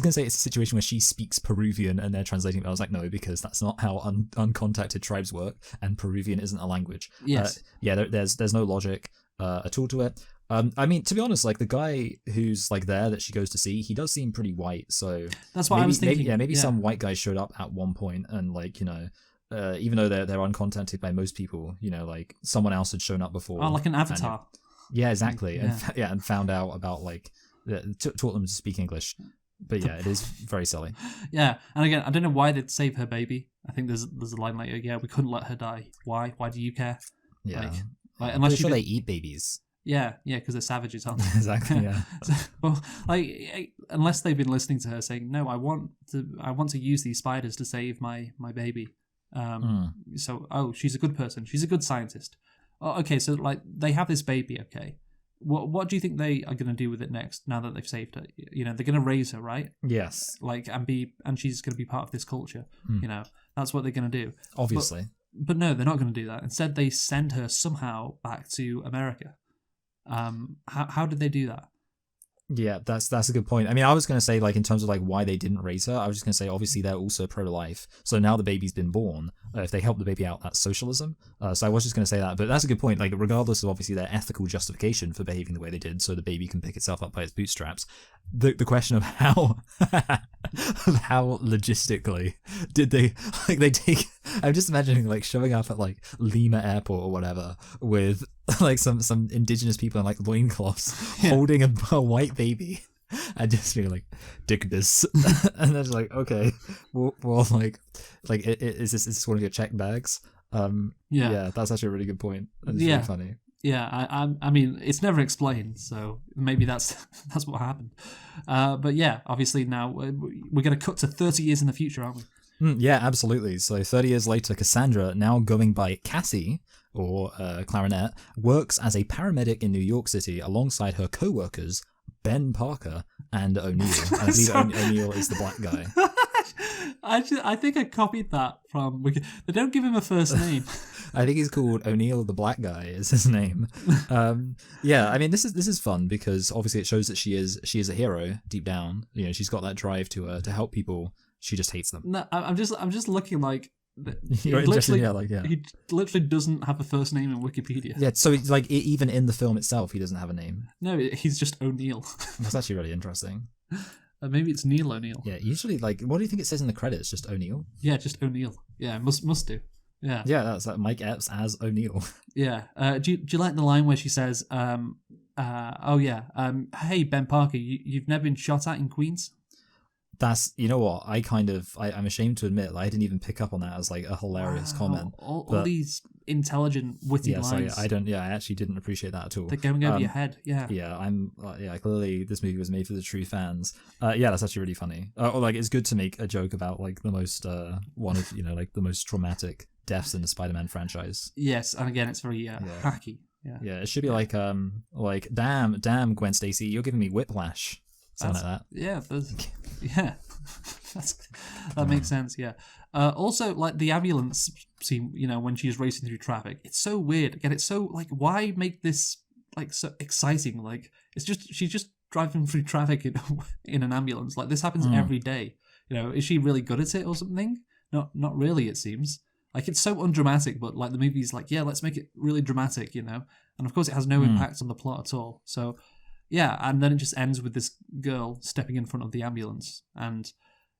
going to say it's a situation where she speaks Peruvian and they're translating it. I was like, no, because that's not how uncontacted tribes work, and Peruvian isn't a language.
Yes.
There's no logic at all to it. I mean, to be honest, like, the guy who's, like, there that she goes to see, he does seem pretty white, so...
That's what I was thinking.
Maybe some white guy showed up at one point and, like, you know, even though they're uncontacted by most people, you know, like, someone else had shown up before.
Oh, like an avatar.
Yeah, exactly. Yeah. And found out about, like, taught them to speak English. But yeah, it is very silly.
Yeah, and again, I don't know why they'd save her baby. I think there's a line later, yeah, we couldn't let her die. Why? Why do you care?
Yeah.
Like unless
they eat babies.
Yeah, because they're savages, aren't they?
Exactly, yeah.
Well, like, unless they've been listening to her saying, no, I want to use these spiders to save my baby. So, she's a good person. She's a good scientist. Oh, okay, so, like, they have this baby, okay. What do you think they are going to do with it next? Now that they've saved her, you know, they're going to raise her, right?
Yes.
Like, and she's going to be part of this culture. You know, that's what they're going to do.
Obviously.
But no, they're not going to do that. Instead, they send her somehow back to America. How did they do that?
Yeah, that's a good point. I mean, I was going to say, like, in terms of, like, why they didn't raise her, I was just going to say, obviously, they're also pro-life. So now the baby's been born. If they help the baby out, that's socialism. So I was just going to say that. But that's a good point. Like, regardless of, obviously, their ethical justification for behaving the way they did so the baby can pick itself up by its bootstraps, the question of how logistically did they, like, they take... I'm just imagining, like, showing up at, like, Lima Airport or whatever with... like some indigenous people in like loincloths holding a white baby and just being like, dick this. And then like, okay, we'll like is this one of your check bags? Yeah, that's actually a really good point. It's really funny.
Yeah, I mean, it's never explained, so maybe that's what happened. But yeah, obviously now we're going to cut to 30 years in the future, aren't we?
Yeah, absolutely. So 30 years later, Cassandra, now going by Cassie, or Clarinet, works as a paramedic in New York City alongside her co-workers, Ben Parker and O'Neill. And I believe O'Neill is the black guy.
I think I copied that from Wiki. They don't give him a first name.
I think he's called O'Neill the Black Guy is his name. Yeah, I mean this is fun because obviously it shows that she is a hero deep down. You know, she's got that drive to help people. She just hates them.
No, I'm just looking like
You're interested, yeah.
He literally doesn't have a first name in Wikipedia.
Yeah, so like even in the film itself, he doesn't have a name.
No, he's just O'Neill.
That's actually really interesting.
Maybe it's Neil O'Neill.
Yeah, usually like what do you think it says in the credits? Just O'Neill.
Yeah, just O'Neill. Yeah, must do. Yeah.
Yeah, that's like Mike Epps as O'Neill.
Yeah. Do you like the line where she says, hey Ben Parker, you've never been shot at in Queens?
That's, you know what, I'm ashamed to admit, I didn't even pick up on that as like a hilarious comment.
All these intelligent, witty lines.
I actually didn't appreciate that at all.
They're going over your head, yeah.
Yeah, clearly this movie was made for the true fans. Yeah, that's actually really funny. Or like, it's good to make a joke about like the most, one of, like the most traumatic deaths in the Spider-Man franchise.
Yes, and again, it's very hacky.
Yeah, it should be like damn Gwen Stacy, you're giving me whiplash. Something like that.
Yeah, that makes sense. Yeah. Also, like the ambulance scene, when she's racing through traffic, it's so weird. Again, it's so like, why make this like so exciting? Like, she's just driving through traffic in an ambulance. Like this happens every day. Is she really good at it or something? Not really. It seems like it's so undramatic, but like the movie's like, yeah, let's make it really dramatic. And of course, it has no impact on the plot at all. So. Yeah, and then it just ends with this girl stepping in front of the ambulance. And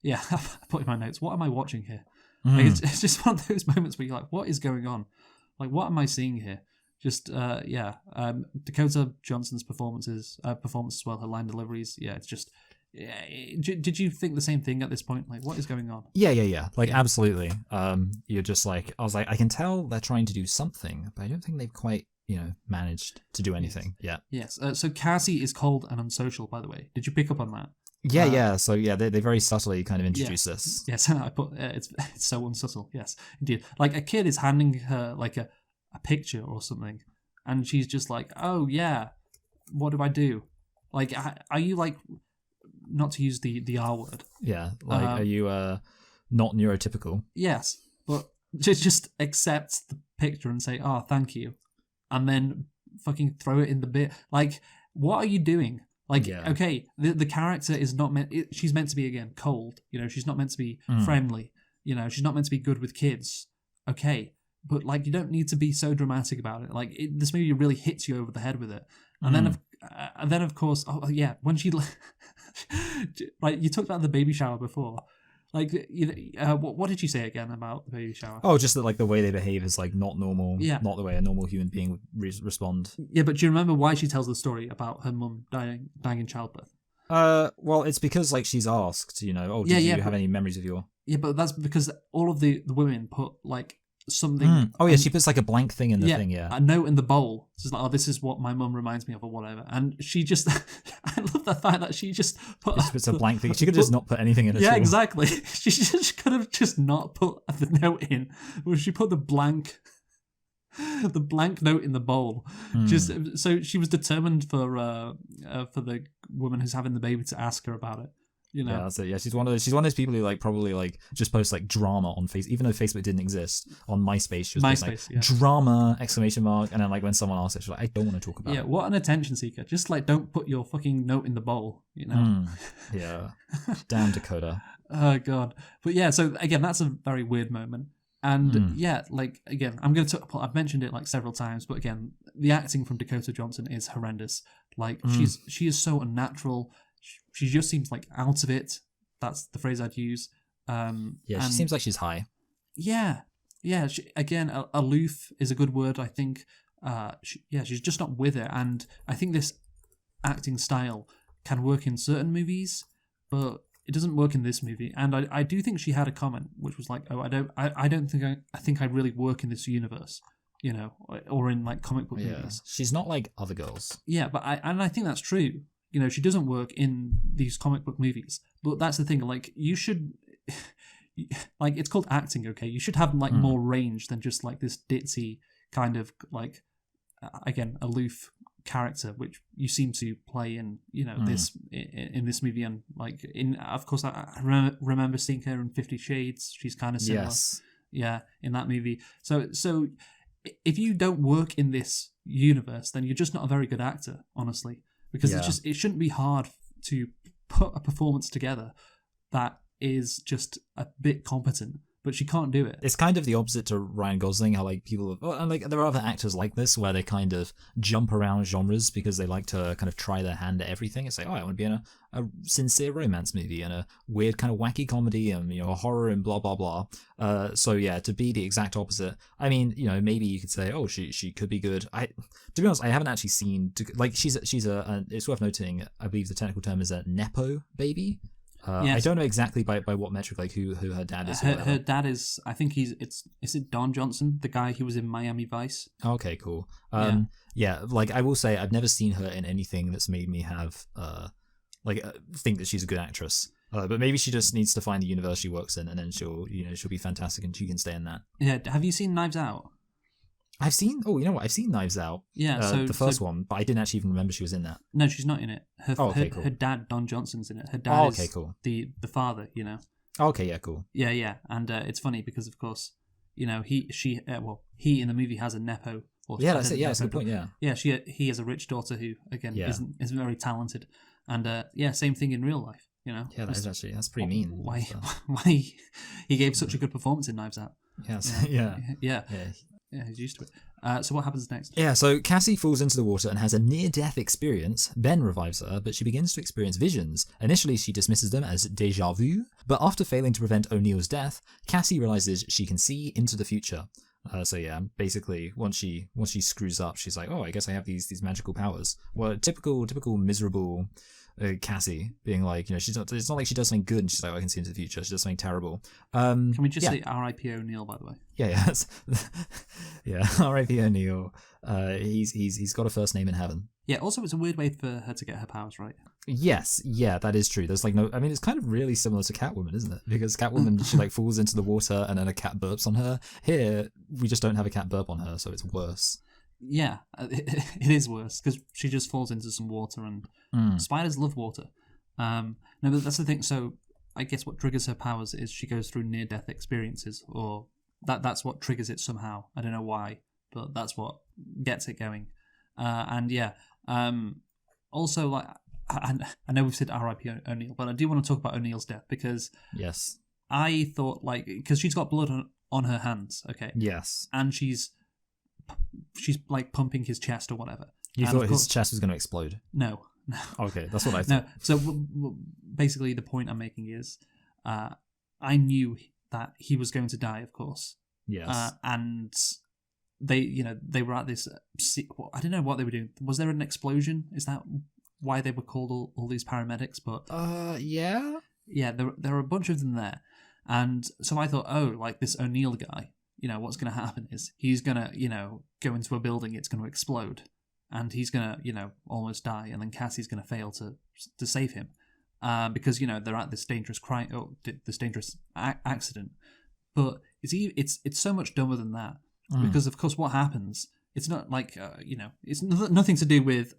yeah, I put in my notes, what am I watching here? Like, it's just one of those moments where you're like, what is going on? Like, what am I seeing here? Just, Dakota Johnson's performance as well, her line deliveries. Yeah, it's just... Yeah, did you think the same thing at this point? Like, what is going on?
Yeah. Like, absolutely. You're just like... I was like, I can tell they're trying to do something, but I don't think they've quite... managed to do anything.
Yes. Yes. So Cassie is cold and unsocial, by the way. Did you pick up on that?
Yeah. So they very subtly kind of introduce this.
Yes, I put it's so unsubtle. Yes, indeed. Like a kid is handing her like a picture or something, and she's just like, "Oh yeah, what do I do?" Like, are you like, not to use the R word?
Yeah. Like, are you not neurotypical?
Yes, but just accept the picture and say, "Oh, thank you." And then fucking throw it in the bin. Like, what are you doing? Like, okay, the character is not meant... she's meant to be, again, cold. She's not meant to be friendly. She's not meant to be good with kids. Okay, but, like, you don't need to be so dramatic about it. Like, this movie really hits you over the head with it. And then, of course... Oh, yeah, when she... like, you talked about the baby shower before. Like, what did you say again about the baby shower?
Oh, just that like the way they behave is like not normal.
Yeah.
Not the way a normal human being would respond.
Yeah, but do you remember why she tells the story about her mum dying in childbirth?
Well, it's because like she's asked, did you have any memories of your...
Yeah, but that's because all of the women put like something...
Oh yeah, she puts like a blank thing in the thing,
a note in the bowl. It's like, this is what my mum reminds me of or whatever. And she just... I love the fact that she just put...
She puts a blank thing. She could just not put anything in it.
Yeah, exactly. She just could have just not put the note in. Or she put the blank the blank note in the bowl. Just so she was determined for the woman who's having the baby to ask her about it. You know?
Yeah, that's it. Yeah, she's one of those people who like probably like just posts like drama on Facebook, even though Facebook didn't exist. On MySpace, she was posting, like drama ! And then like when someone asks it, she's like, I don't want to talk about it.
Yeah, what an attention seeker. Just like don't put your fucking note in the bowl, you know.
Yeah. Damn Dakota.
Oh god. But yeah, so again, that's a very weird moment. And yeah, like again, I've mentioned it like several times, but again, the acting from Dakota Johnson is horrendous. Like she is so unnatural. She just seems like out of it. That's the phrase I'd use.
She seems like she's high.
Yeah. Again, aloof is a good word, I think. She's just not with it. And I think this acting style can work in certain movies, but it doesn't work in this movie. And I do think she had a comment which was like, "Oh, I think I really work in this universe." You know, or in like comic book movies.
She's not like other girls.
Yeah, but I think that's true. You know, she doesn't work in these comic book movies. But that's the thing, like, you should... like, it's called acting, okay? You should have, like, more range than just, like, this ditzy kind of, like, again, aloof character, which you seem to play in, you know, in this movie. And, like, of course, I remember seeing her in 50 Shades. She's kind of similar.
Yes.
Yeah, in that movie. So if you don't work in this universe, then you're just not a very good actor, honestly. Because it shouldn't be hard to put a performance together that is just a bit competent, but she can't do it.
It's kind of the opposite to Ryan Gosling, how like people, and like there are other actors like this where they kind of jump around genres because they like to kind of try their hand at everything. It's like, oh, I want to be in a sincere romance movie and a weird kind of wacky comedy and, you know, a horror and blah blah blah. So yeah, to be the exact opposite, I mean, you know, maybe you could say, oh, she could be good. To be honest, I haven't actually seen, like, she's a it's worth noting, I believe the technical term is a nepo baby. Yes. I don't know exactly by what metric, like who her dad is.
Her dad is, I think is it Don Johnson, the guy who was in Miami Vice?
Okay, cool. Yeah, like I will say, I've never seen her in anything that's made me have think that she's a good actress. But maybe she just needs to find the universe she works in, and then she'll be fantastic, and she can stay in that.
Yeah. Have you seen Knives Out?
I've seen Knives Out.
Yeah,
the first one, but I didn't actually even remember she was in that.
No, she's not in it.
Cool.
Her dad, Don Johnson's in it. Her dad is
cool.
the father, you know.
Okay, yeah, cool.
Yeah, and it's funny because, of course, you know, he in the movie has a nepo.
That's it. Yeah, that's a good point. Yeah.
Yeah, he has a rich daughter who again isn't very talented, and same thing in real life, you know.
Yeah, that's pretty mean.
Why he gave such a good performance in Knives Out?
Yes.
Yeah, he's used to it. So what happens next?
Yeah, so Cassie falls into the water and has a near-death experience. Ben revives her, but she begins to experience visions. Initially, she dismisses them as déjà vu, but after failing to prevent O'Neill's death, Cassie realizes she can see into the future. So yeah, basically, once she screws up, she's like, oh, I guess I have these magical powers. Well, typical miserable Cassie being like, you know, it's not like she does something good and she's like, oh, I can see into the future. She does something terrible.
Can we just say R.I.P. O'Neill, by the way?
Yeah, R.I.P. O'Neill. He's got a first name in heaven.
Yeah, also it's a weird way for her to get her powers, right?
Yes, yeah, that is true. There's like no, I mean, it's kind of really similar to Catwoman, isn't it? Because Catwoman, she like falls into the water and then a cat burps on her. Here, we just don't have a cat burp on her, so it's worse.
Yeah, it is worse because she just falls into some water, and spiders love water. No, but that's the thing. So I guess what triggers her powers is she goes through near-death experiences, or that's what triggers it somehow. I don't know why, but that's what gets it going. Also, like, I know we've said R.I.P. O'Neill, but I do want to talk about O'Neill's death because
yes,
I thought, like, because she's got blood on her hands, okay,
yes,
and she's like pumping his chest or whatever.
You thought his chest was going to explode?
No.
Okay, that's what I thought.
No. So basically, the point I'm making is, I knew that he was going to die, of course.
Yes.
And they were at this. I don't know what they were doing. Was there an explosion? Is that why they were called all these paramedics? But
yeah.
Yeah, there are a bunch of them there, and so I thought, oh, like this O'Neill guy. You know, what's going to happen is he's going to, you know, go into a building, it's going to explode, and he's going to, you know, almost die, and then Cassie's going to fail to save him, because, you know, they're at this dangerous accident. But it's so much dumber than that. because of course what happens, it's not like it's nothing to do with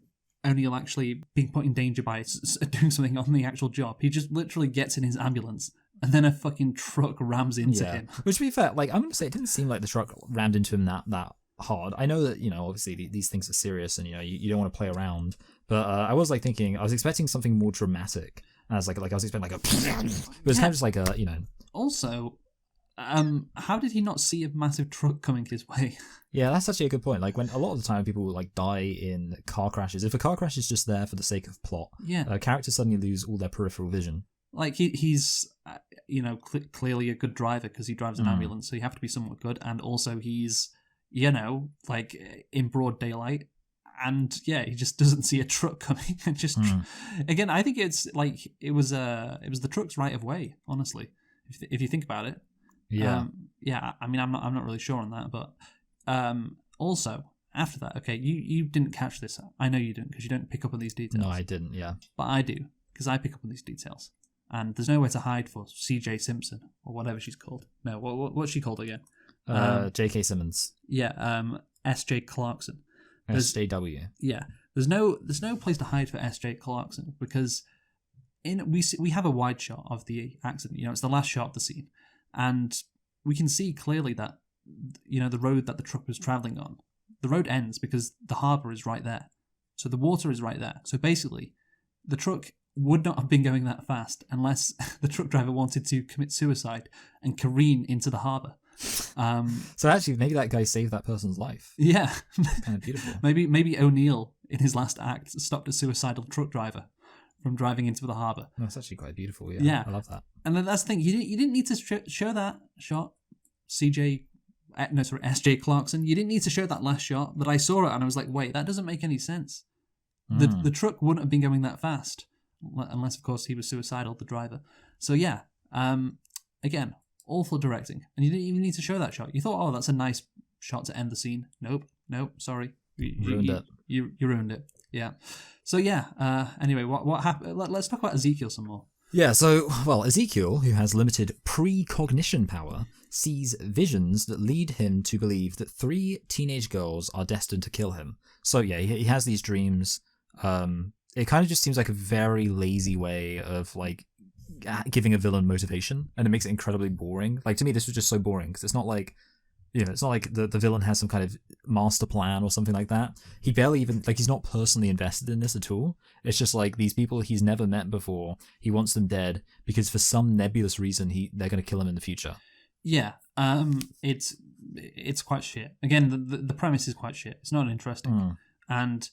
O'Neill actually being put in danger by doing something on the actual job. He just literally gets in his ambulance and then a fucking truck rams into him.
Which, to be fair, like, I'm going to say, it didn't seem like the truck rammed into him that hard. I know that, obviously these things are serious and, you don't want to play around. But I was, like, thinking, I was expecting something more dramatic. And I was like I was expecting, like, but it's kind of just like a,
Also, how did he not see a massive truck coming his way?
Yeah, that's actually a good point. Like, when a lot of the time people like die in car crashes, if a car crash is just there for the sake of plot, characters suddenly lose all their peripheral vision.
Like, he's clearly a good driver because he drives an ambulance, so you have to be somewhat good. And also he's, like, in broad daylight. And yeah, he just doesn't see a truck coming. And just again, I think it's like it was the truck's right of way. Honestly, if you think about it, yeah. I mean, I'm not really sure on that, but also after that, okay, you didn't catch this. I know you didn't because you don't pick up on these details.
No, I didn't. Yeah,
but I do because I pick up on these details. And there's nowhere to hide for CJ Simpson or whatever she's called. No, what's she called again?
J.K. Simmons.
Yeah, S.J. Clarkson.
SJW.
Yeah, there's no place to hide for S.J. Clarkson because we have a wide shot of the accident. It's the last shot of the scene, and we can see clearly that the road that the truck was traveling on, the road ends because the harbor is right there, so the water is right there. So basically, the truck would not have been going that fast unless the truck driver wanted to commit suicide and careen into the harbor.
So actually, maybe that guy saved that person's life.
Yeah,
kind of beautiful.
Maybe O'Neill in his last act stopped a suicidal truck driver from driving into the harbour.
That's actually quite beautiful. Yeah, I love that.
And then that's the thing. You didn't need to show that shot, S.J. Clarkson. You didn't need to show that last shot. But I saw it and I was like, wait, that doesn't make any sense. The truck wouldn't have been going that fast unless, of course, he was suicidal, the driver. So yeah, again, awful directing, and you didn't even need to show that shot. You thought, oh, that's a nice shot to end the scene. Nope, sorry, you ruined it. Yeah. So yeah. Anyway, what happened? Let's talk about Ezekiel some more.
Yeah. So, well, Ezekiel, who has limited precognition power, sees visions that lead him to believe that 3 teenage girls are destined to kill him. So yeah, he has these dreams. It kind of just seems like a very lazy way of like giving a villain motivation, and it makes it incredibly boring. Like, to me, this was just so boring because it's not like, it's not like the villain has some kind of master plan or something like that. He barely even, like, he's not personally invested in this at all. It's just like these people he's never met before, he wants them dead because for some nebulous reason they're going to kill him in the future. Yeah.
It's quite shit. Again, the premise is quite shit. It's not interesting. And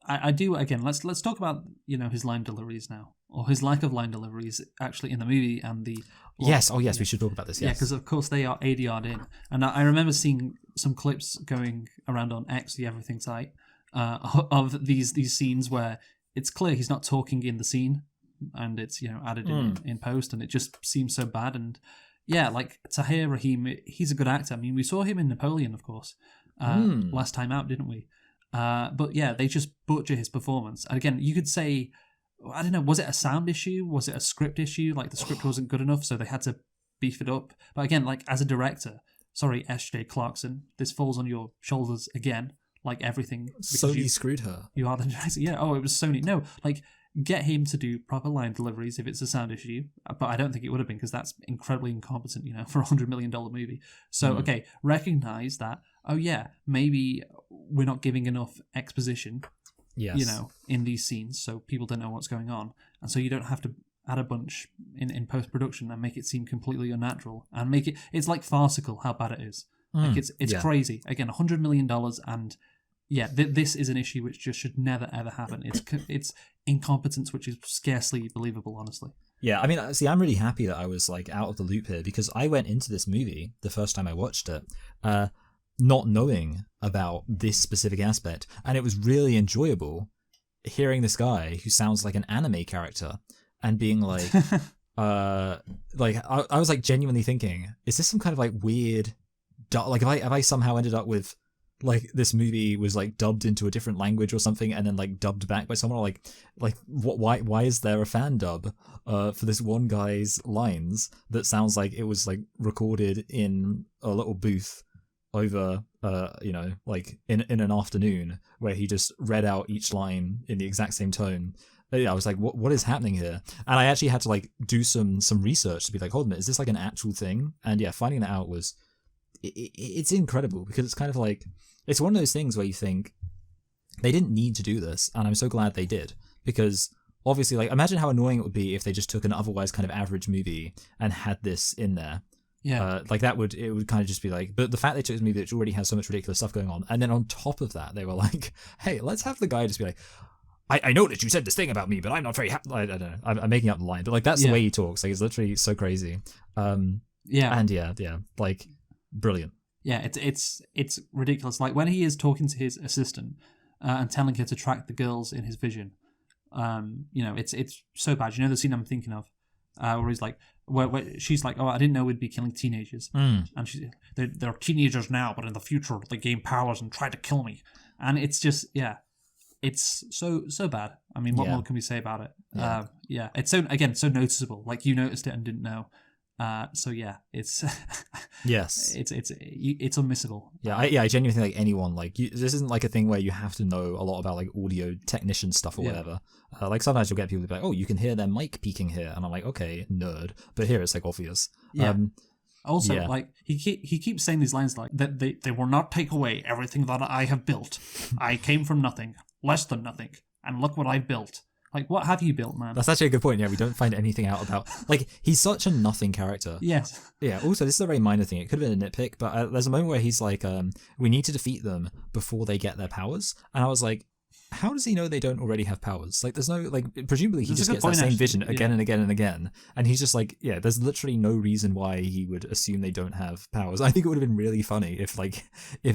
I do, again, let's talk about, his line deliveries now, or his lack of line deliveries actually in the movie and the...
Yes, we should talk about this, yes.
Yeah, because of course they are ADR'd in. And I remember seeing some clips going around on X, the everything site, of these scenes where it's clear he's not talking in the scene, and it's, added in post, and it just seems so bad. And yeah, like Tahir Rahim, he's a good actor. I mean, we saw him in Napoleon, of course, last time out, didn't we? But yeah, they just butcher his performance. And again, you could say, I don't know, was it a sound issue? Was it a script issue? Like the script wasn't good enough, so they had to beef it up. But again, like as a director, sorry, S.J. Clarkson, this falls on your shoulders again, like everything.
Sony screwed her.
You are the director. Yeah, it was Sony. No, like get him to do proper line deliveries if it's a sound issue. But I don't think it would have been because that's incredibly incompetent, for a $100 million movie. So, okay, recognize that, oh yeah, maybe we're not giving enough exposition, in these scenes, so people don't know what's going on. And so you don't have to add a bunch in post-production and make it seem completely unnatural and make it's like farcical how bad it is. Like it's crazy. Again, $100 million and yeah, this is an issue which just should never ever happen. It's incompetence which is scarcely believable, honestly.
Yeah, I mean, see, I'm really happy that I was like out of the loop here because I went into this movie the first time I watched it, not knowing about this specific aspect, and it was really enjoyable hearing this guy who sounds like an anime character and being like, I was like genuinely thinking, is this some kind of like weird, like have I somehow ended up with like this movie was like dubbed into a different language or something and then like dubbed back by someone, or like why is there a fan dub for this one guy's lines that sounds like it was like recorded in a little booth over, like in an afternoon, where he just read out each line in the exact same tone. I was like, what is happening here? And I actually had to like do some research to be like, hold on, is this like an actual thing? And yeah, finding that out was, it's incredible, because it's kind of like, it's one of those things where you think they didn't need to do this, and I'm so glad they did, because obviously, like, imagine how annoying it would be if they just took an otherwise kind of average movie and had this in there.
Yeah.
Like it would kind of just be like, but the fact they took this movie which already has so much ridiculous stuff going on, and then on top of that, they were like, hey, let's have the guy just be like, I noticed you said this thing about me, but I'm not very happy. I don't know. I'm making up the line, but like that's the way he talks. Like it's literally so crazy. And like brilliant.
Yeah, it's ridiculous. Like when he is talking to his assistant and telling her to track the girls in his vision. It's so bad. You know the scene I'm thinking of, where he's like, where she's like, oh, I didn't know we'd be killing teenagers, and they're teenagers now, but in the future they gain powers and try to kill me, and it's just it's so bad. I mean, what more can we say about it? It's so noticeable. Like you noticed it and didn't know. It's
yes,
it's unmissable.
I genuinely think like anyone this isn't like a thing where you have to know a lot about like audio technician stuff or whatever. Like sometimes you'll get people be like, oh, you can hear their mic peaking here, and I'm like, okay, nerd, but here it's like obvious.
Also, like he keeps saying these lines like that they will not take away everything that I have built. I came from nothing, less than nothing, and look what I've built. Like, what have you built, man?
That's actually a good point. Yeah, we don't find anything out about... Like, he's such a nothing character.
Yes.
Yeah, also, this is a very minor thing. It could have been a nitpick, but there's a moment where he's like, we need to defeat them before they get their powers. And I was like, how does he know they don't already have powers? Like, there's no... Like, presumably he just gets that same vision again and again and again. And he's just like, yeah, there's literally no reason why he would assume they don't have powers. I think it would have been really funny if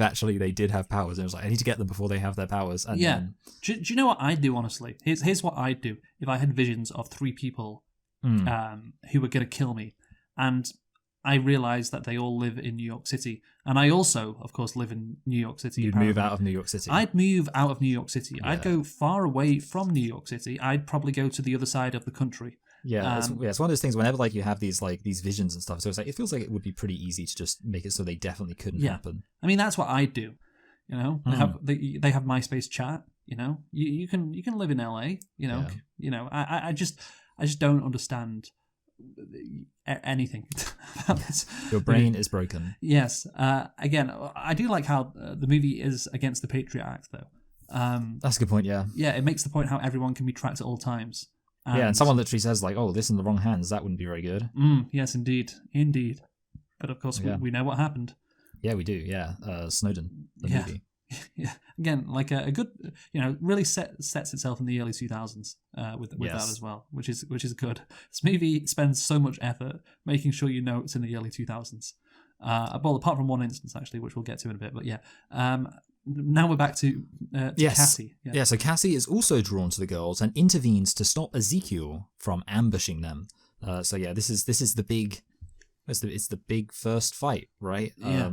actually they did have powers. And it was like, I need to get them before they have their powers. And then...
Do you know what I'd do, honestly? Here's what I'd do if I had visions of 3 people who were going to kill me. And I realised that they all live in New York City. And I also, of course, live in New York City.
You'd move out of New York City.
I'd move out of New York City. Yeah. I'd go far away from New York City. I'd probably go to the other side of the country.
Yeah, it's one of those things whenever like you have these visions and stuff. So it's like, it feels like it would be pretty easy to just make it so they definitely couldn't happen.
I mean, that's what I'd do. You know, they have MySpace chat. You know, you can live in LA. You know, I just don't understand anything about this.
Your brain is broken.
Yes. Again, I do like how the movie is against the Patriot Act, though.
That's a good point. Yeah.
Yeah, it makes the point how everyone can be tracked at all times.
And someone literally says like, "Oh, this in the wrong hands. That wouldn't be very good."
Yes, indeed. But of course, we know what happened.
Yeah, we do. Yeah, Snowden, the movie.
Yeah, again, like a good, really sets itself in the early 2000s with that as well, which is good. This movie spends so much effort making sure you know it's in the early 2000s. Well, apart from one instance actually, which we'll get to in a bit. But yeah, now we're back to Cassie.
Yeah, so Cassie is also drawn to the girls and intervenes to stop Ezekiel from ambushing them. This is the big, it's the big first fight, right?
Yeah.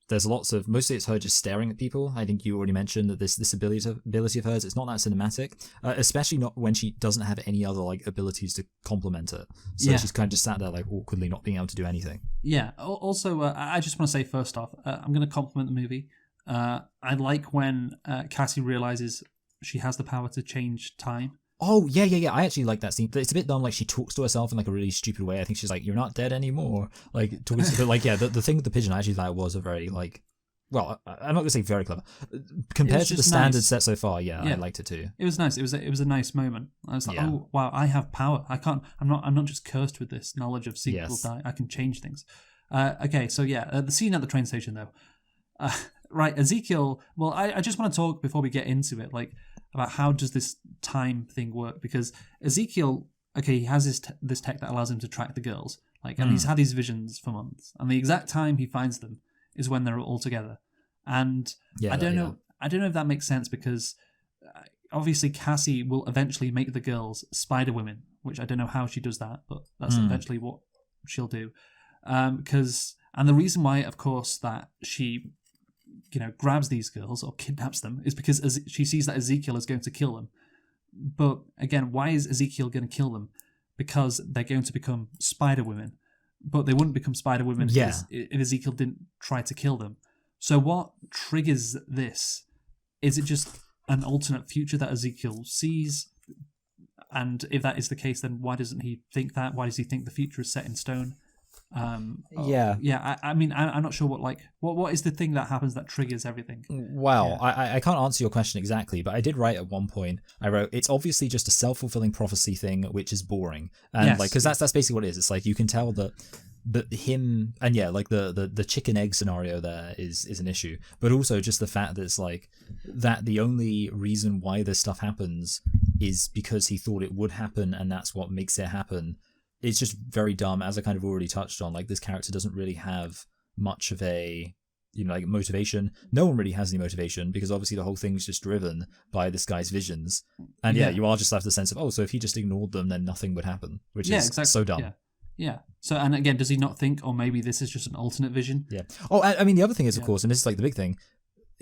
There's mostly it's her just staring at people. I think you already mentioned that this ability of hers, it's not that cinematic, especially not when she doesn't have any other like abilities to complement it. So she's kind of just sat there like awkwardly not being able to do anything.
Yeah. Also, I just want to say first off, I'm going to compliment the movie. I like when Cassie realizes she has the power to change time.
Oh, yeah. I actually like that scene. It's a bit dumb, like she talks to herself in like a really stupid way. I think she's like, "You're not dead anymore." Like, talking to, but like, yeah, the thing with the pigeon, I actually thought was a very like, well, I'm not gonna say very clever compared to the standard set so far. Yeah, I liked it too.
It was nice. It was a nice moment. I was like, oh wow, I have power. I'm not just cursed with this knowledge of seeing people die. I can change things. Okay, so the scene at the train station though. Right, Ezekiel. Well, I just want to talk before we get into it, like about how does this time thing work? Because Ezekiel, he has this tech that allows him to track the girls, and he's had these visions for months, and the exact time he finds them is when they're all together. And I don't know if that makes sense because obviously Cassie will eventually make the girls Spider Women, which I don't know how she does that, but that's eventually what she'll do. And the reason why, of course, that she grabs these girls or kidnaps them is because she sees that Ezekiel is going to kill them. But again, why is Ezekiel going to kill them? Because they're going to become Spider Women. But they wouldn't become Spider Women if Ezekiel didn't try to kill them. So what triggers this? Is it just an alternate future that Ezekiel sees? And if that is the case, then why doesn't he think that? Why does he think the future is set in stone? I mean, I'm not sure what is the thing that happens that triggers everything.
Well, yeah. I can't answer your question exactly, but I did write at one point. I wrote, it's obviously just a self-fulfilling prophecy thing, which is boring, and because that's basically what it is. It's like you can tell that him, and the chicken egg scenario there is an issue, but also just the fact that it's like that the only reason why this stuff happens is because he thought it would happen, and that's what makes it happen. It's just very dumb, as I kind of already touched on. Like, this character doesn't really have much of a, motivation. No one really has any motivation, because obviously the whole thing's just driven by this guy's visions. And you are just left the sense of, so if he just ignored them, then nothing would happen, which is exactly. So dumb.
Yeah. So, and again, does he not think, or maybe this is just an alternate vision?
Yeah. Oh, I mean, the other thing is, of course, and this is like the big thing,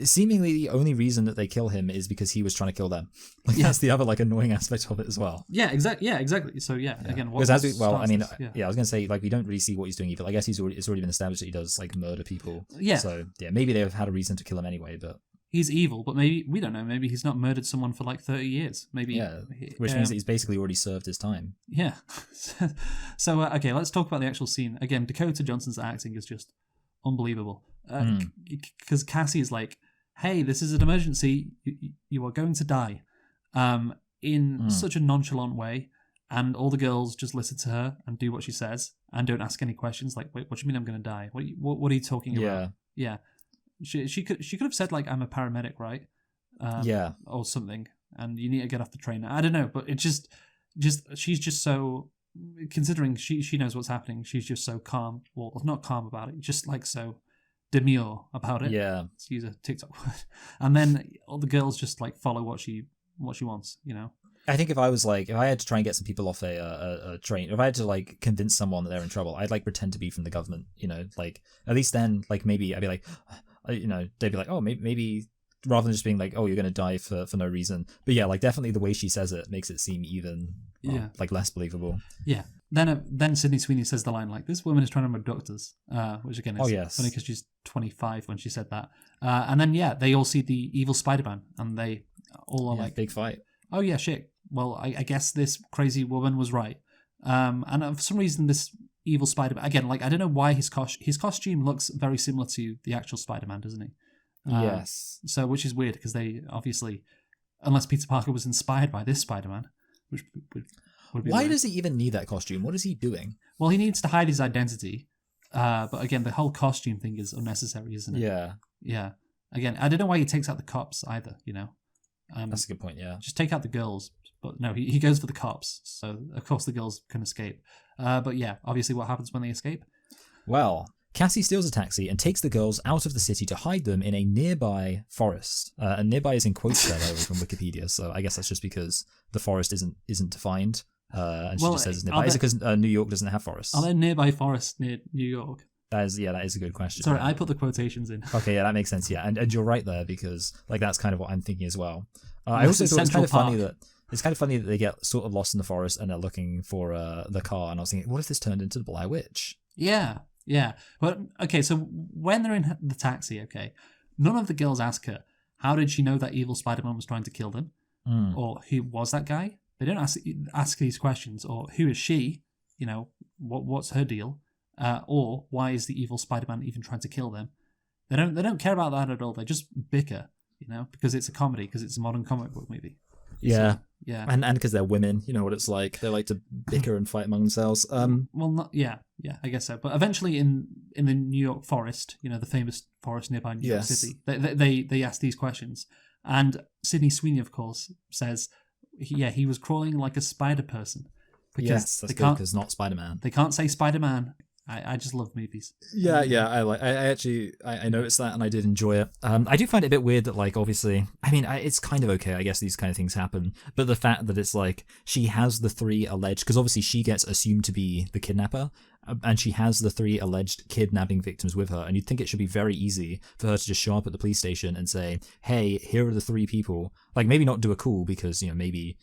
seemingly the only reason that they kill him is because he was trying to kill them. That's the other annoying aspect of it as well.
Yeah, exactly. So again,
because I was gonna say, we don't really see what he's doing either. I guess it's already been established that he does murder people.
Yeah.
So maybe they've had a reason to kill him anyway, but
he's evil. But maybe we don't know. Maybe he's not murdered someone for 30 years. Maybe
which means that he's basically already served his time.
Yeah. So okay, let's talk about the actual scene again. Dakota Johnson's acting is just unbelievable. Because Cassie is like, hey, this is an emergency. You are going to die. In such a nonchalant way. And all the girls just listen to her and do what she says and don't ask any questions. Like, wait, what do you mean I'm going to die? What are you talking about? Yeah. She could have said, I'm a paramedic, right? Or something. And you need to get off the train. I don't know. But it just she's just so, considering she knows what's happening, she's just so calm. Well, not calm about it. Just so demure about it.
Yeah.
Let's use a TikTok word. And then all the girls just follow what she wants,
I think if I had to try and get some people off a train, if I had to convince someone that they're in trouble, I'd pretend to be from the government, at least then maybe I'd be they'd be like, oh, maybe rather than just being like, oh, you're going to die for no reason. But yeah, definitely the way she says it makes it seem even less believable.
Yeah. Then Sydney Sweeney says the line this woman is trying to abduct us, which again is funny because she's 25 when she said that. And then they all see the evil Spider-Man and they all are
big fight.
Oh yeah, shit. Well, I guess this crazy woman was right. And for some reason this evil Spider-Man, again, I don't know why his costume looks very similar to the actual Spider-Man, doesn't he?
Yes.
So, which is weird because they obviously, unless Peter Parker was inspired by this Spider-Man, which would be
why
weird.
does he even need that costume? What is he doing?
Well, he needs to hide his identity. But again, the whole costume thing is unnecessary, isn't it?
Yeah.
Yeah. Again, I don't know why he takes out the cops either,
That's a good point, yeah.
Just take out the girls. But no, he goes for the cops. So, of course, the girls can escape. But yeah, obviously what happens when they escape?
Well, Cassie steals a taxi and takes the girls out of the city to hide them in a nearby forest. And nearby is in quotes there from Wikipedia, so I guess that's just because the forest isn't defined. And she just says it's nearby. Is it because New York doesn't have forests?
Are there nearby forests near New York?
That is a good question.
Sorry, I put the quotations in.
Okay, yeah, that makes sense, yeah. And you're right there I that's kind of what I'm thinking as well. I also thought it's kind of funny that they get sort of lost in the forest and they're looking for the car. And I was thinking, what if this turned into the Blair Witch?
Yeah. But, okay, so when they're in the taxi, none of the girls ask her, how did she know that evil Spider-Man was trying to kill them? Or who was that guy? They don't ask these questions. Or who is she? What's her deal? Or why is the evil Spider-Man even trying to kill them? They don't care about that at all. They just bicker, because it's a comedy, because it's a modern comic book movie.
Yeah.
So, yeah.
And because they're women, you know what it's like. They like to bicker and fight among themselves.
Well, I guess so. But eventually in the New York forest, the famous forest nearby New York City, they ask these questions. And Sydney Sweeney, of course, says, he was crawling like a spider person.
Yes, that's good, because not Spider-Man.
They can't say Spider-Man. I just love movies.
Yeah, I noticed that and I did enjoy it. I do find it a bit weird that obviously, it's kind of okay, I guess these kind of things happen, but the fact that it's she has the three alleged, because obviously she gets assumed to be the kidnapper, and she has the three alleged kidnapping victims with her, and you'd think it should be very easy for her to just show up at the police station and say, hey, here are the three people, maybe not do a call because, maybe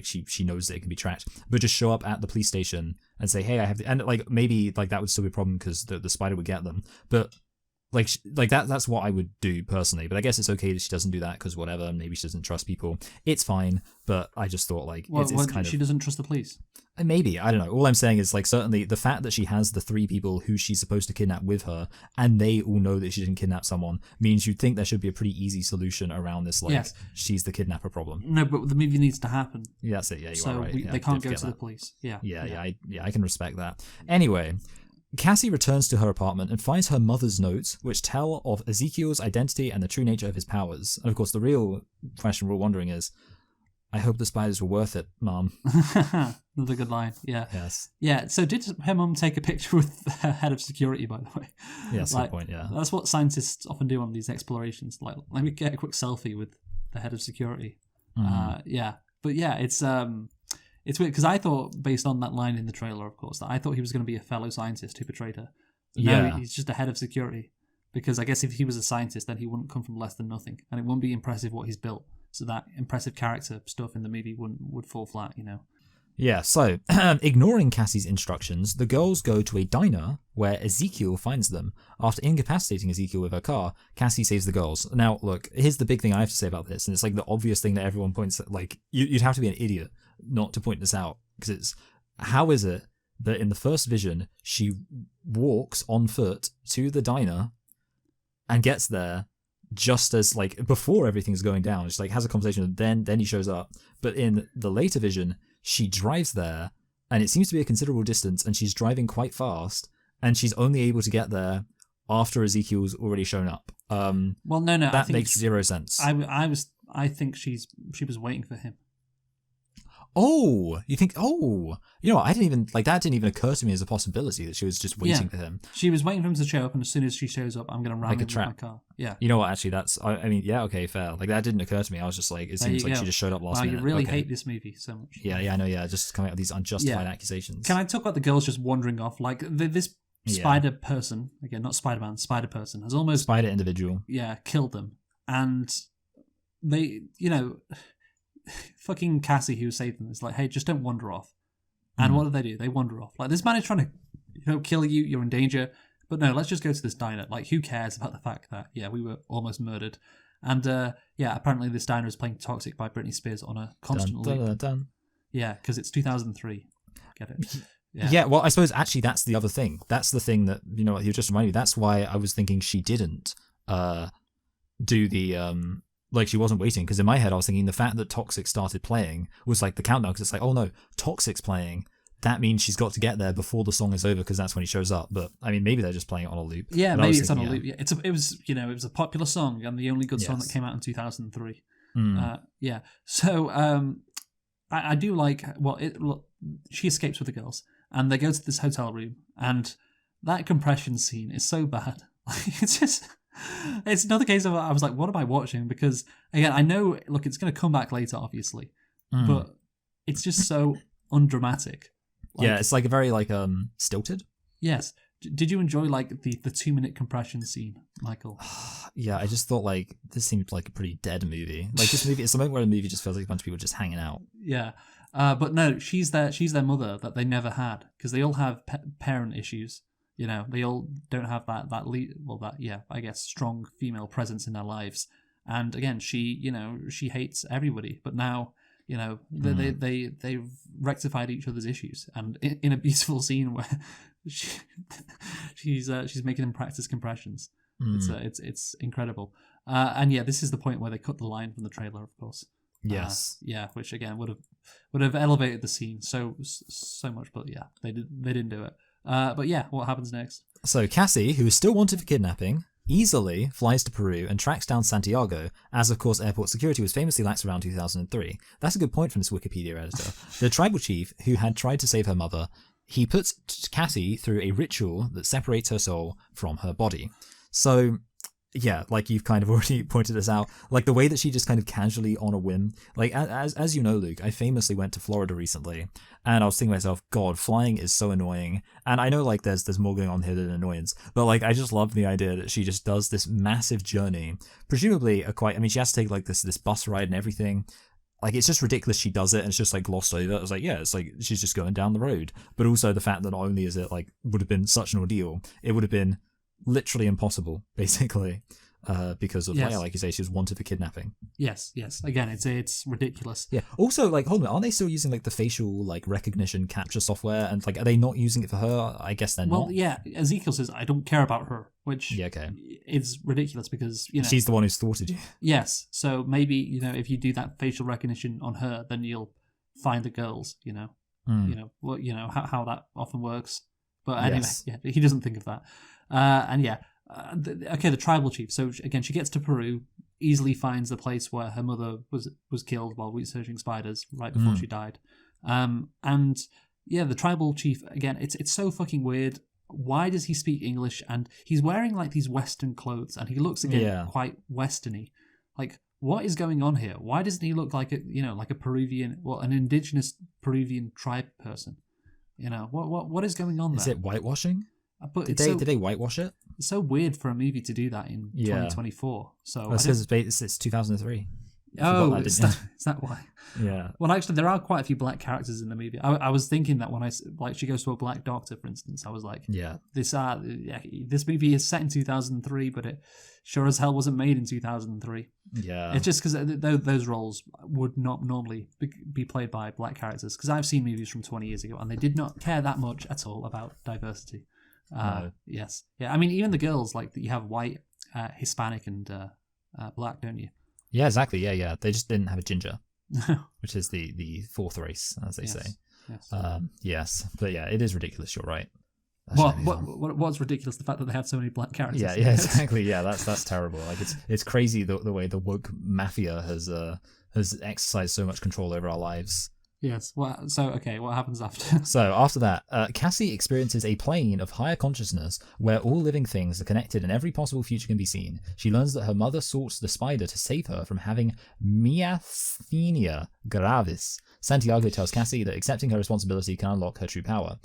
she knows that it can be tracked, but just show up at the police station and say, hey, I have and maybe that would still be a problem because the spider would get them. But like that's what I would do personally, but I guess it's okay that she doesn't do that because whatever, maybe she doesn't trust people. It's fine, but I just thought like it's kind
she
of
doesn't trust the police.
maybe, I don't know. All I'm saying is like certainly the fact that she has the 3 people who she's supposed to kidnap with her, and they all know that she didn't kidnap someone, means you'd think there should be a pretty easy solution around this. Like
Yes.
she's the kidnapper problem.
No, but the movie needs to happen.
Yeah, that's it. Yeah, you
So
are right. Yeah,
they can't
did
go to
forget
the
that.
police. Yeah.
Yeah, I can respect that. Anyway, Cassie returns to her apartment and finds her mother's notes, which tell of Ezekiel's identity and the true nature of his powers. And of course, the real question we're all wondering is, I hope the spiders were worth it, Mom.
Another good line. Yeah.
Yes.
Yeah. So did her mum take a picture with the head of security, by the way?
Yes, good point, yeah.
That's what scientists often do on these explorations. Like, let me get a quick selfie with the head of security. Yeah. But yeah, it's weird because I thought, based on that line in the trailer, of course, that I thought he was going to be a fellow scientist who betrayed her. But no, he's just a head of security. Because I guess if he was a scientist, then he wouldn't come from less than nothing, and it wouldn't be impressive what he's built. So that impressive character stuff in the movie would fall flat, you know.
Yeah, so, ignoring Cassie's instructions, the girls go to a diner where Ezekiel finds them. After incapacitating Ezekiel with her car, Cassie saves the girls. Now, look, here's the big thing I have to say about this, and it's like the obvious thing that everyone points at. Like, you'd have to be an idiot not to point this out, because it's, how is it that in the first vision, she walks on foot to the diner and gets there just as, like, before everything's going down? She, like, has a conversation, then he shows up. But in the later vision, she drives there, and it seems to be a considerable distance, and she's driving quite fast, and she's only able to get there after Ezekiel's already shown up.
Well, no,
that
I think
makes zero sense.
I think she was waiting for him.
Oh, you think? Oh, you know what? That didn't even occur to me as a possibility that she was just waiting for him.
She was waiting for him to show up, and as soon as she shows up, I'm going to ram him with my car. Yeah.
You know what? Actually, I mean, yeah, okay, fair. Like, that didn't occur to me. I was just like, it seems like she just showed up last minute.
You really
okay.
hate this movie so much.
Yeah, I know. Yeah, just coming out with these unjustified accusations.
Can I talk about the girls just wandering off? Like this spider person, again, not Spider-Man, spider person has almost
spider individual.
Yeah, killed them, and they, you know. Fucking Cassie, who saved them, is like, hey, just don't wander off. And what do? They wander off. Like, this man is trying to, kill you. You're in danger. But no, let's just go to this diner. Like, who cares about the fact that, we were almost murdered. And, apparently this diner is playing Toxic by Britney Spears on a constant loop. Yeah, because it's 2003. Get it?
Yeah, well, I suppose actually that's the other thing. That's the thing that, you just reminded me. That's why I was thinking she didn't do the... like, she wasn't waiting, because in my head I was thinking the fact that Toxic started playing was like the countdown, because it's like, oh no, Toxic's playing. That means she's got to get there before the song is over, because that's when he shows up. But I mean, maybe they're just playing it on a loop.
Yeah, but maybe it's on a loop. Yeah, it was a popular song and the only good song that came out in 2003. Yeah. So I do like she escapes with the girls and they go to this hotel room, and that compression scene is so bad. It's just. It's another case of I was like, what am I watching? Because again, I know, look, it's going to come back later, obviously, but it's just so undramatic.
Like, it's like a very stilted.
Yes. Did you enjoy the 2-minute compression scene, Michael?
Yeah, I just thought this seemed like a pretty dead movie. Like, this movie, it's the moment where the movie just feels like a bunch of people just hanging out.
Yeah. But no, she's their mother that they never had, because they all have parent issues. They all don't have I guess strong female presence in their lives. And again, she hates everybody. But now, they've rectified each other's issues, and in a beautiful scene where she's making them practice compressions. It's incredible. And yeah, this is the point where they cut the line from the trailer, of course.
Yes.
Which again would have elevated the scene so much, but yeah, they didn't do it. But yeah, what happens next?
So Cassie, who is still wanted for kidnapping, easily flies to Peru and tracks down Santiago, as of course airport security was famously lax around 2003. That's a good point from this Wikipedia editor. The tribal chief, who had tried to save her mother, he puts Cassie through a ritual that separates her soul from her body. So... yeah, like you've kind of already pointed this out, like the way that she just kind of casually on a whim, like as you know, Luke, I famously went to Florida recently, and I was thinking to myself, God, flying is so annoying. And I know there's more going on here than annoyance, but I just love the idea that she just does this massive journey, presumably she has to take this bus ride and everything. Like, it's just ridiculous she does it, and it's just glossed over. It was it's she's just going down the road. But also the fact that not only is it would have been such an ordeal, it would have been literally impossible, basically, because of,
Yes.
like you say, she was wanted for kidnapping.
Yes. Again, it's ridiculous.
Yeah. Also, like, hold on, aren't they still using like the facial like recognition capture software? And like, are they not using it for her? I guess they're
Well,
not.
yeah, Ezekiel says, I don't care about her, which
Yeah, okay.
is ridiculous because, you know.
She's the one who's thwarted you.
Yes, so maybe, you know, if you do that facial recognition on her, then you'll find the girls, you know.
Mm.
You know, what, you know, how that often works. But anyway,
Yes.
yeah, he doesn't think of that. And yeah, the tribal chief. So again, she gets to Peru, easily finds the place where her mother was killed while researching spiders right before she died. And yeah, the tribal chief, again, it's so fucking weird. Why does he speak English? And he's wearing like these Western clothes, and he looks again quite Westerny. Like, what is going on here? Why doesn't he look like like a Peruvian, an indigenous Peruvian tribe person? You know, what is going on there?
Is it whitewashing?
But
Did they whitewash it?
It's so weird for a movie to do that in 2024. So
It says it's 2003.
Oh, is that why?
Yeah.
Well, actually, there are quite a few black characters in the movie. I was thinking that when she goes to a black doctor, for instance, I was like, this movie is set in 2003, but it sure as hell wasn't made in 2003.
Yeah.
It's just because those roles would not normally be played by black characters. Because I've seen movies from 20 years ago, and they did not care that much at all about diversity.
No.
Yes. Yeah. I mean, even the girls, like you have white, Hispanic, and black, don't you?
Yeah, exactly. Yeah. They just didn't have a ginger, which is the fourth race, as they say.
Yes.
Yes. But yeah, it is ridiculous. You're right.
What's ridiculous? The fact that they have so many black characters.
Yeah, exactly. Yeah, that's terrible. Like it's crazy the way the woke mafia has exercised so much control over our lives.
Yes. Well, so okay, what happens after?
So after that, Cassie experiences a plane of higher consciousness where all living things are connected and every possible future can be seen. She learns that her mother sought the spider to save her from having myasthenia gravis. Santiago tells Cassie that accepting her responsibility can unlock her true power.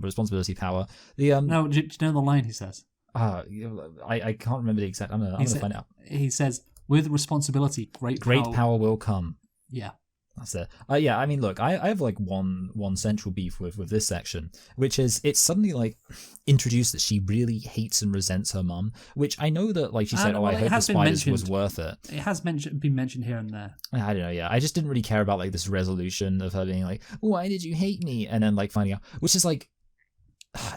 Responsibility power.
No, do you know the line he says?
I can't remember the exact. I'm gonna find out.
He says, "With responsibility, great
power will come."
Yeah.
That's it. Yeah, I mean, look, I have like one central beef with this section, which is it's suddenly like introduced that she really hates and resents her mum, which I know that like she said, I hope the spiders was worth it.
It has been mentioned here and there.
I don't know, yeah. I just didn't really care about like this resolution of her being like, why did you hate me? And then like finding out, which is like,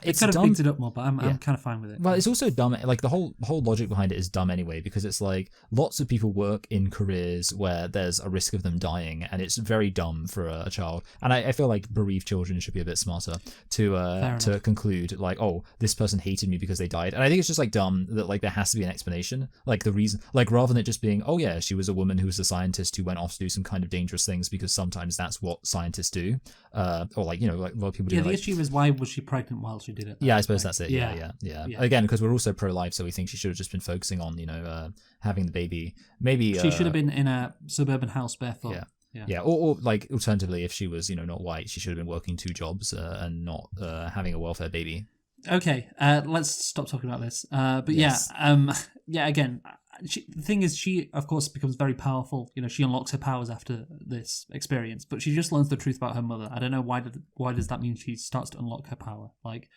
it's could have picked it up more, but I'm kind of fine with it.
Well, it's also dumb. Like the whole logic behind it is dumb anyway, because it's like lots of people work in careers where there's a risk of them dying, and it's very dumb for a child. And I feel like bereaved children should be a bit smarter to conclude like, oh, this person hated me because they died. And I think it's just like dumb that like there has to be an explanation, like the reason, like rather than it just being, oh yeah, she was a woman who was a scientist who went off to do some kind of dangerous things, because sometimes that's what scientists do, or like, you know, like a lot of people do.
Yeah, the issue is, why was she pregnant while she did it?
Yeah, I suppose that's it. Yeah. Again, because we're also pro-life, so we think she should have just been focusing on, you know, having the baby. Maybe
she should have been in a suburban house barefoot.
Yeah. Or like alternatively, if she was, you know, not white, she should have been working 2 jobs and not having a welfare baby.
Okay, let's stop talking about this. But
yes.
Again, the thing is, she of course becomes very powerful. You know, she unlocks her powers after this experience, but she just learns the truth about her mother. I don't know why does that mean she starts to unlock her power? Like,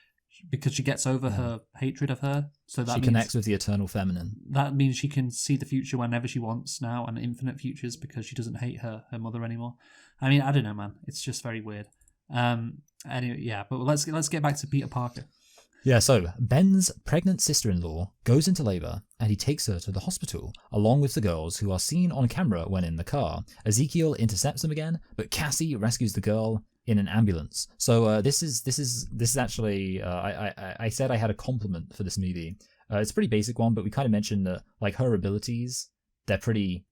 because she gets over her hatred of her, so that
she connects with the eternal feminine. That
means she can see the future whenever she wants now, and infinite futures, because she doesn't hate her mother anymore. I mean, I don't know, man. It's just very weird. Anyway, yeah. But let's get back to Peter Parker.
Yeah, so Ben's pregnant sister-in-law goes into labour and he takes her to the hospital along with the girls, who are seen on camera when in the car. Ezekiel intercepts them again, but Cassie rescues the girl in an ambulance. So this is actually I said I had a compliment for this movie. It's a pretty basic one, but we kind of mentioned that like her abilities, they're pretty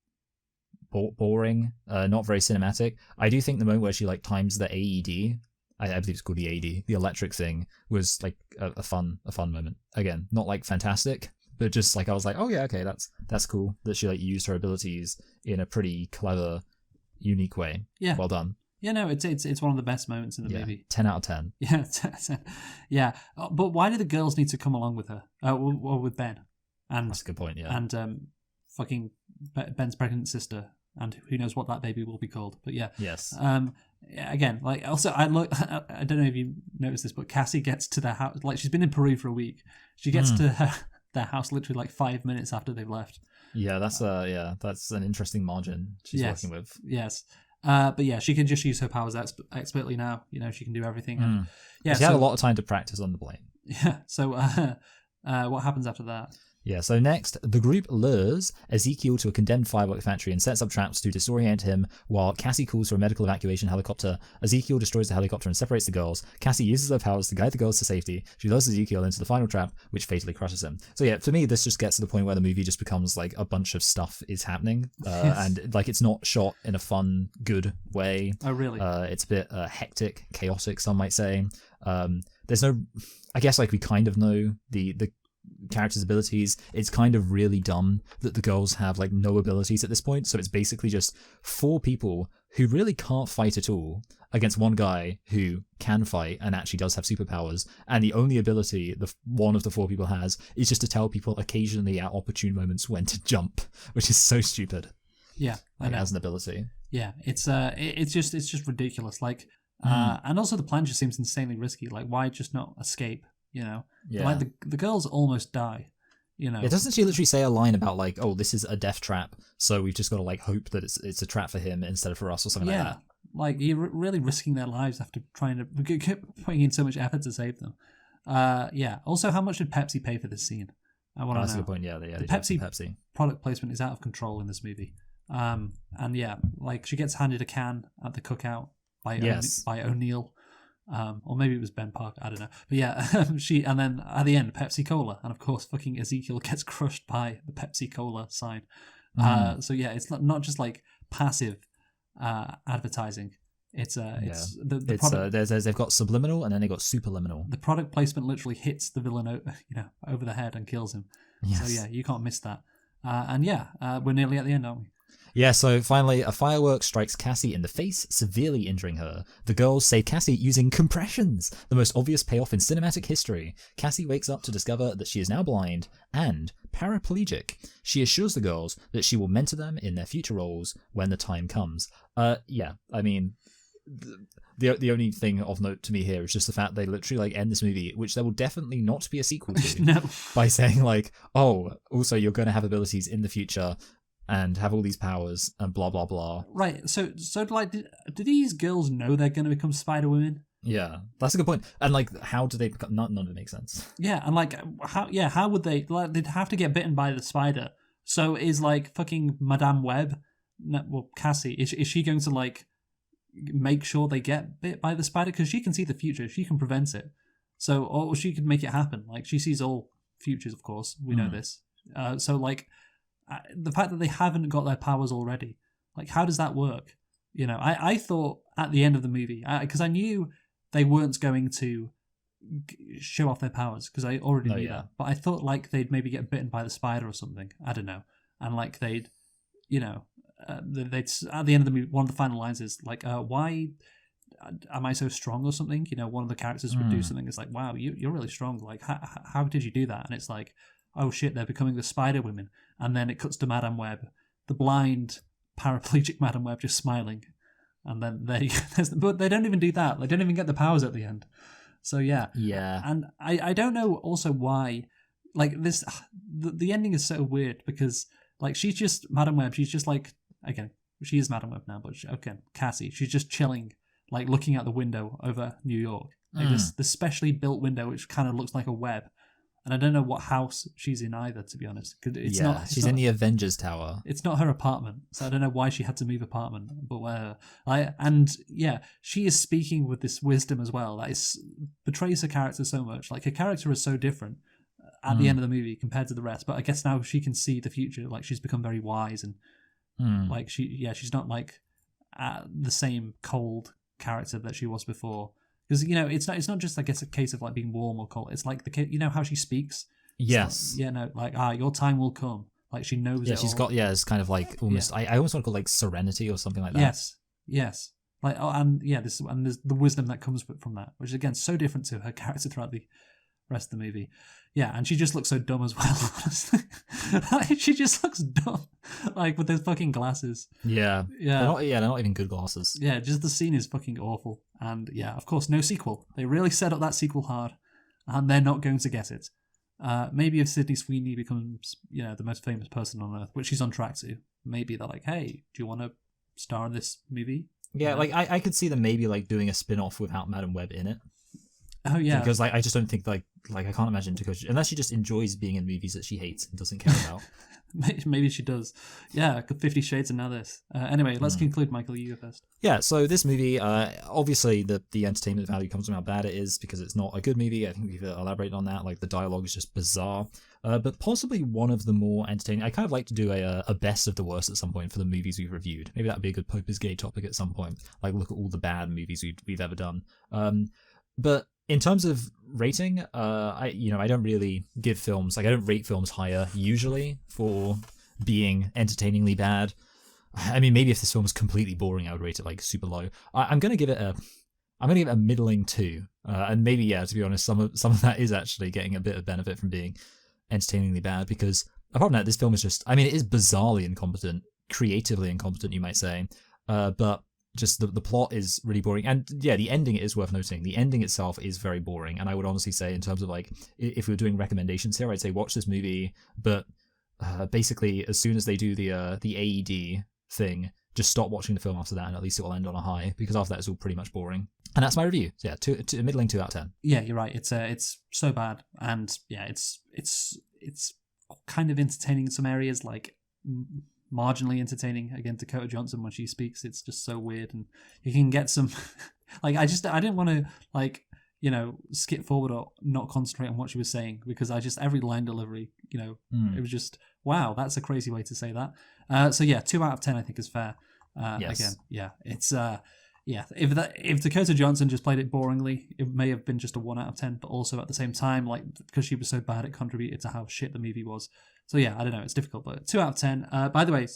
boring, not very cinematic. I do think the moment where she like times the AED, I believe it's called the AED, the electric thing, was like a fun moment. Again, not like fantastic, but just like I was like, oh yeah, okay, that's cool that she like used her abilities in a pretty clever, unique way. Yeah, well done.
Yeah, no, it's one of the best moments in the movie.
10 out of 10.
Yeah, 10. Yeah. But why do the girls need to come along with her? Or with Ben? And
that's a good point. Yeah.
And fucking Ben's pregnant sister. and who knows what that baby will be called. But yeah,
Yes.
Again, like also I don't know if you noticed this, but Cassie gets to their house, like she's been in Peru for a week. She gets to their house literally like 5 minutes after they've left.
Yeah, that's an interesting margin she's working with.
Yes. But yeah, she can just use her powers expertly now. You know, she can do everything. And,
She had a lot of time to practice on the plane.
Yeah. So what happens after that?
Yeah, so next, the group lures Ezekiel to a condemned firework factory and sets up traps to disorient him while Cassie calls for a medical evacuation helicopter. Ezekiel destroys the helicopter and separates the girls. Cassie uses her powers to guide the girls to safety. She lures Ezekiel into the final trap, which fatally crushes him. So yeah, for me, this just gets to the point where the movie just becomes like a bunch of stuff is happening. And like it's not shot in a fun, good way.
Oh, really?
It's a bit hectic, chaotic, some might say. There's no... I guess like we kind of know the characters' abilities. It's kind of really dumb that the girls have like no abilities at this point, so it's basically just 4 people who really can't fight at all against one guy who can fight and actually does have superpowers, and the only ability one of the 4 people has is just to tell people occasionally at opportune moments when to jump, which is so stupid.
Yeah,
like, as an ability.
Yeah, it's just ridiculous. Like, and also the plan just seems insanely risky. Like, why just not escape? You know, like the girls almost die. You know,
doesn't she literally say a line about like, "Oh, this is a death trap, so we've just got to like hope that it's a trap for him instead of for us," or something like that?
Like you're really risking their lives after trying to keep putting in so much effort to save them. Yeah. Also, how much did Pepsi pay for this scene? I want to know.
That's a good point. Yeah, the
Pepsi product placement is out of control in this movie. And yeah, like she gets handed a can at the cookout by O'Neill. Or maybe it was Ben Parker, I don't know. But yeah, and then at the end, Pepsi Cola. And of course, fucking Ezekiel gets crushed by the Pepsi Cola sign. So yeah, it's not just like passive advertising. It's the product.
They've got subliminal and then they got superliminal.
The product placement literally hits the villain, over the head and kills him. Yes. So yeah, you can't miss that. And yeah, we're nearly at the end, aren't we?
Yeah, so finally, a firework strikes Cassie in the face, severely injuring her. The girls save Cassie using compressions, the most obvious payoff in cinematic history. Cassie wakes up to discover that she is now blind and paraplegic. She assures the girls that she will mentor them in their future roles when the time comes. Yeah, I mean, the only thing of note to me here is just the fact they literally like end this movie, which there will definitely not be a sequel to,
no.
by saying like, oh, also you're going to have abilities in the future and have all these powers and blah blah blah.
Right. So like, do these girls know they're going to become Spider-Women?
Yeah, that's a good point. And like, how do they become? None of it makes sense.
Yeah, and like, how would they? Like, they'd have to get bitten by the spider. So is like fucking Madame Web, Cassie, is she going to like make sure they get bit by the spider? Because she can see the future, she can prevent it. So, or she could make it happen. Like, she sees all futures, of course. We know this. So like, the fact that they haven't got their powers already, like, how does that work? You know, I thought at the end of the movie, because I knew they weren't going to show off their powers, because I already knew that. But I thought like they'd maybe get bitten by the spider or something. I don't know. And like they'd, they'd at the end of the movie, one of the final lines is like, "Why am I so strong?" or something. You know, one of the characters would do something. It's like, "Wow, you're really strong. Like, how did you do that?" And it's like, "Oh shit, they're becoming the Spider-Women." And then it cuts to Madame Web, the blind, paraplegic Madame Web, just smiling. And then but they don't even do that. They don't even get the powers at the end. So yeah.
Yeah.
And I don't know also why, like this, the ending is so weird because like she's just, Madame Web, she's just like, again, she is Madame Web now, but Cassie, she's just chilling, like looking out the window over New York. Like this specially built window which kind of looks like a web. And I don't know what house she's in either, to be honest.
She's in the Avengers Tower.
It's not her apartment, so I don't know why she had to move apartment. But whatever. She is speaking with this wisdom as well. That betrays her character so much. Like, her character is so different at the end of the movie compared to the rest. But I guess now she can see the future. Like, she's become very wise, and like she's not like the same cold character that she was before. Because, it's not just, I guess, a case of, like, being warm or cold. It's like, how she speaks?
Yes.
Like, your time will come. Like, she knows
she's got, it's kind of like almost, I almost want to call it, like, serenity or something like that.
Yes. Like, there's the wisdom that comes from that, which is, again, so different to her character throughout rest of the movie. Yeah, and she just looks so dumb as well. Honestly. She just looks dumb, like with those fucking glasses.
Yeah.
Yeah.
They're not even good glasses.
Yeah, just the scene is fucking awful. And yeah, of course, no sequel. They really set up that sequel hard, and they're not going to get it. Maybe if Sydney Sweeney becomes, the most famous person on earth, which she's on track to, maybe they're like, hey, do you want to star in this movie?
Yeah, like I could see them maybe like doing a spin-off without Madam Web in it.
Oh yeah,
because like I just don't think like I can't imagine Dakota, unless she just enjoys being in movies that she hates and doesn't care about.
Maybe she does. Yeah, 50 Shades and now this. Anyway, let's conclude. Michael, you go first.
Yeah, so this movie, obviously the entertainment value comes from how bad it is because it's not a good movie. I think we've elaborated on that. Like the dialogue is just bizarre, but possibly one of the more entertaining. I kind of like to do a best of the worst at some point for the movies we've reviewed. Maybe that'd be a good Poper's Gay topic at some point. Like look at all the bad movies we've ever done. But in terms of rating, I don't really give films, like I don't rate films higher usually for being entertainingly bad. I mean, maybe if this film was completely boring, I would rate it like super low. I'm gonna give it a middling 2, and maybe to be honest, some of that is actually getting a bit of benefit from being entertainingly bad because apart from that, this film is just, I mean, it is bizarrely incompetent, creatively incompetent, you might say, but just the plot is really boring. And yeah, the ending is worth noting. The ending itself is very boring. And I would honestly say, in terms of like, if we were doing recommendations here, I'd say watch this movie, but basically as soon as they do the AED thing, just stop watching the film after that, and at least it will end on a high, because after that it's all pretty much boring. And that's my review. So yeah, middling 2 out of 10.
Yeah, you're right. It's so bad, and yeah, it's kind of entertaining in some areas, like marginally entertaining. Again, Dakota Johnson, when she speaks, it's just so weird, and you can get some like I didn't want to like skip forward or not concentrate on what she was saying, because every line delivery, it was just, wow, that's a crazy way to say that. So yeah, 2 out of 10 I think is fair.
Yes.
Again, yeah, it's if Dakota Johnson just played it boringly, it may have been just a 1 out of 10, but also at the same time, like, because she was so bad, it contributed to how shit the movie was. So yeah, I don't know, it's difficult, but 2 out of 10. By the way,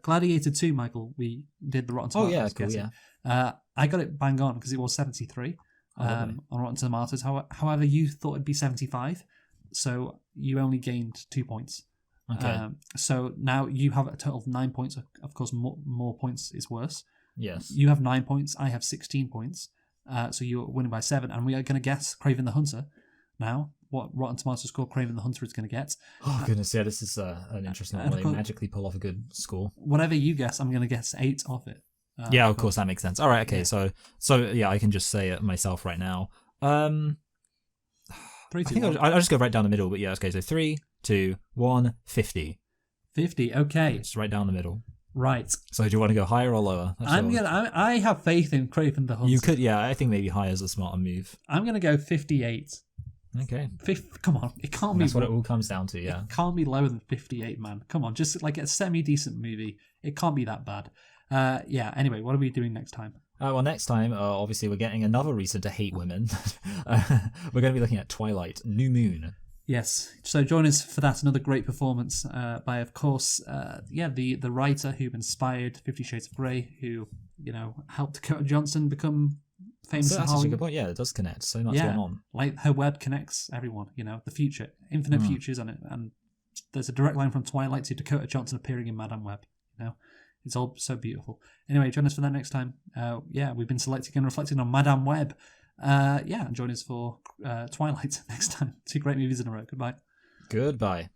Gladiator 2, Michael, we did the Rotten Tomatoes.
Oh yeah, cool,
yeah. I got it bang on because it was 73 on Rotten Tomatoes. However, you thought it'd be 75, so you only gained 2 points.
Okay.
So now you have a total of 9 points. Of course, more points is worse.
Yes.
You have 9 points. I have 16 points. So you're winning by 7. And we are going to guess Kraven the Hunter now. What Rotten Tomatoes score Kraven the Hunter is going to get. Oh,
goodness. Yeah, this is an interesting one. They magically pull off a good score.
Whatever you guess, I'm going to guess 8 off it.
Yeah, of course, that makes sense. All right, okay. Yeah. So yeah, I can just say it myself right now.
3, 2,
I think I'll just go right down the middle. But yeah, okay. So 3, 2, 1, 50.
50. Okay.
Just right down the middle.
Right.
So do you want to go higher or lower?
I have faith in Kraven the Hunter.
You could, yeah. I think maybe higher is a smarter move.
I'm going to go 58.
Okay.
Come on, it can't be.
That's what it all comes down to, yeah.
It can't be lower than 58, man. Come on, just like a semi-decent movie. It can't be that bad. Yeah. Anyway, what are we doing next time?
Well, next time, obviously, we're getting another reason to hate women. We're going to be looking at Twilight, New Moon.
Yes. So join us for that. Another great performance by, of course, the writer who inspired 50 Shades of Grey, who helped Dakota Johnson become famous.
That's such a good point. Yeah, it does connect. So much going on.
Like her web connects everyone. The future, infinite futures on it, and there's a direct line from Twilight to Dakota Johnson appearing in Madame Web. It's all so beautiful. Anyway, join us for that next time. We've been selecting and reflecting on Madame Web. And join us for Twilight next time. 2 great movies in a row. Goodbye.
Goodbye.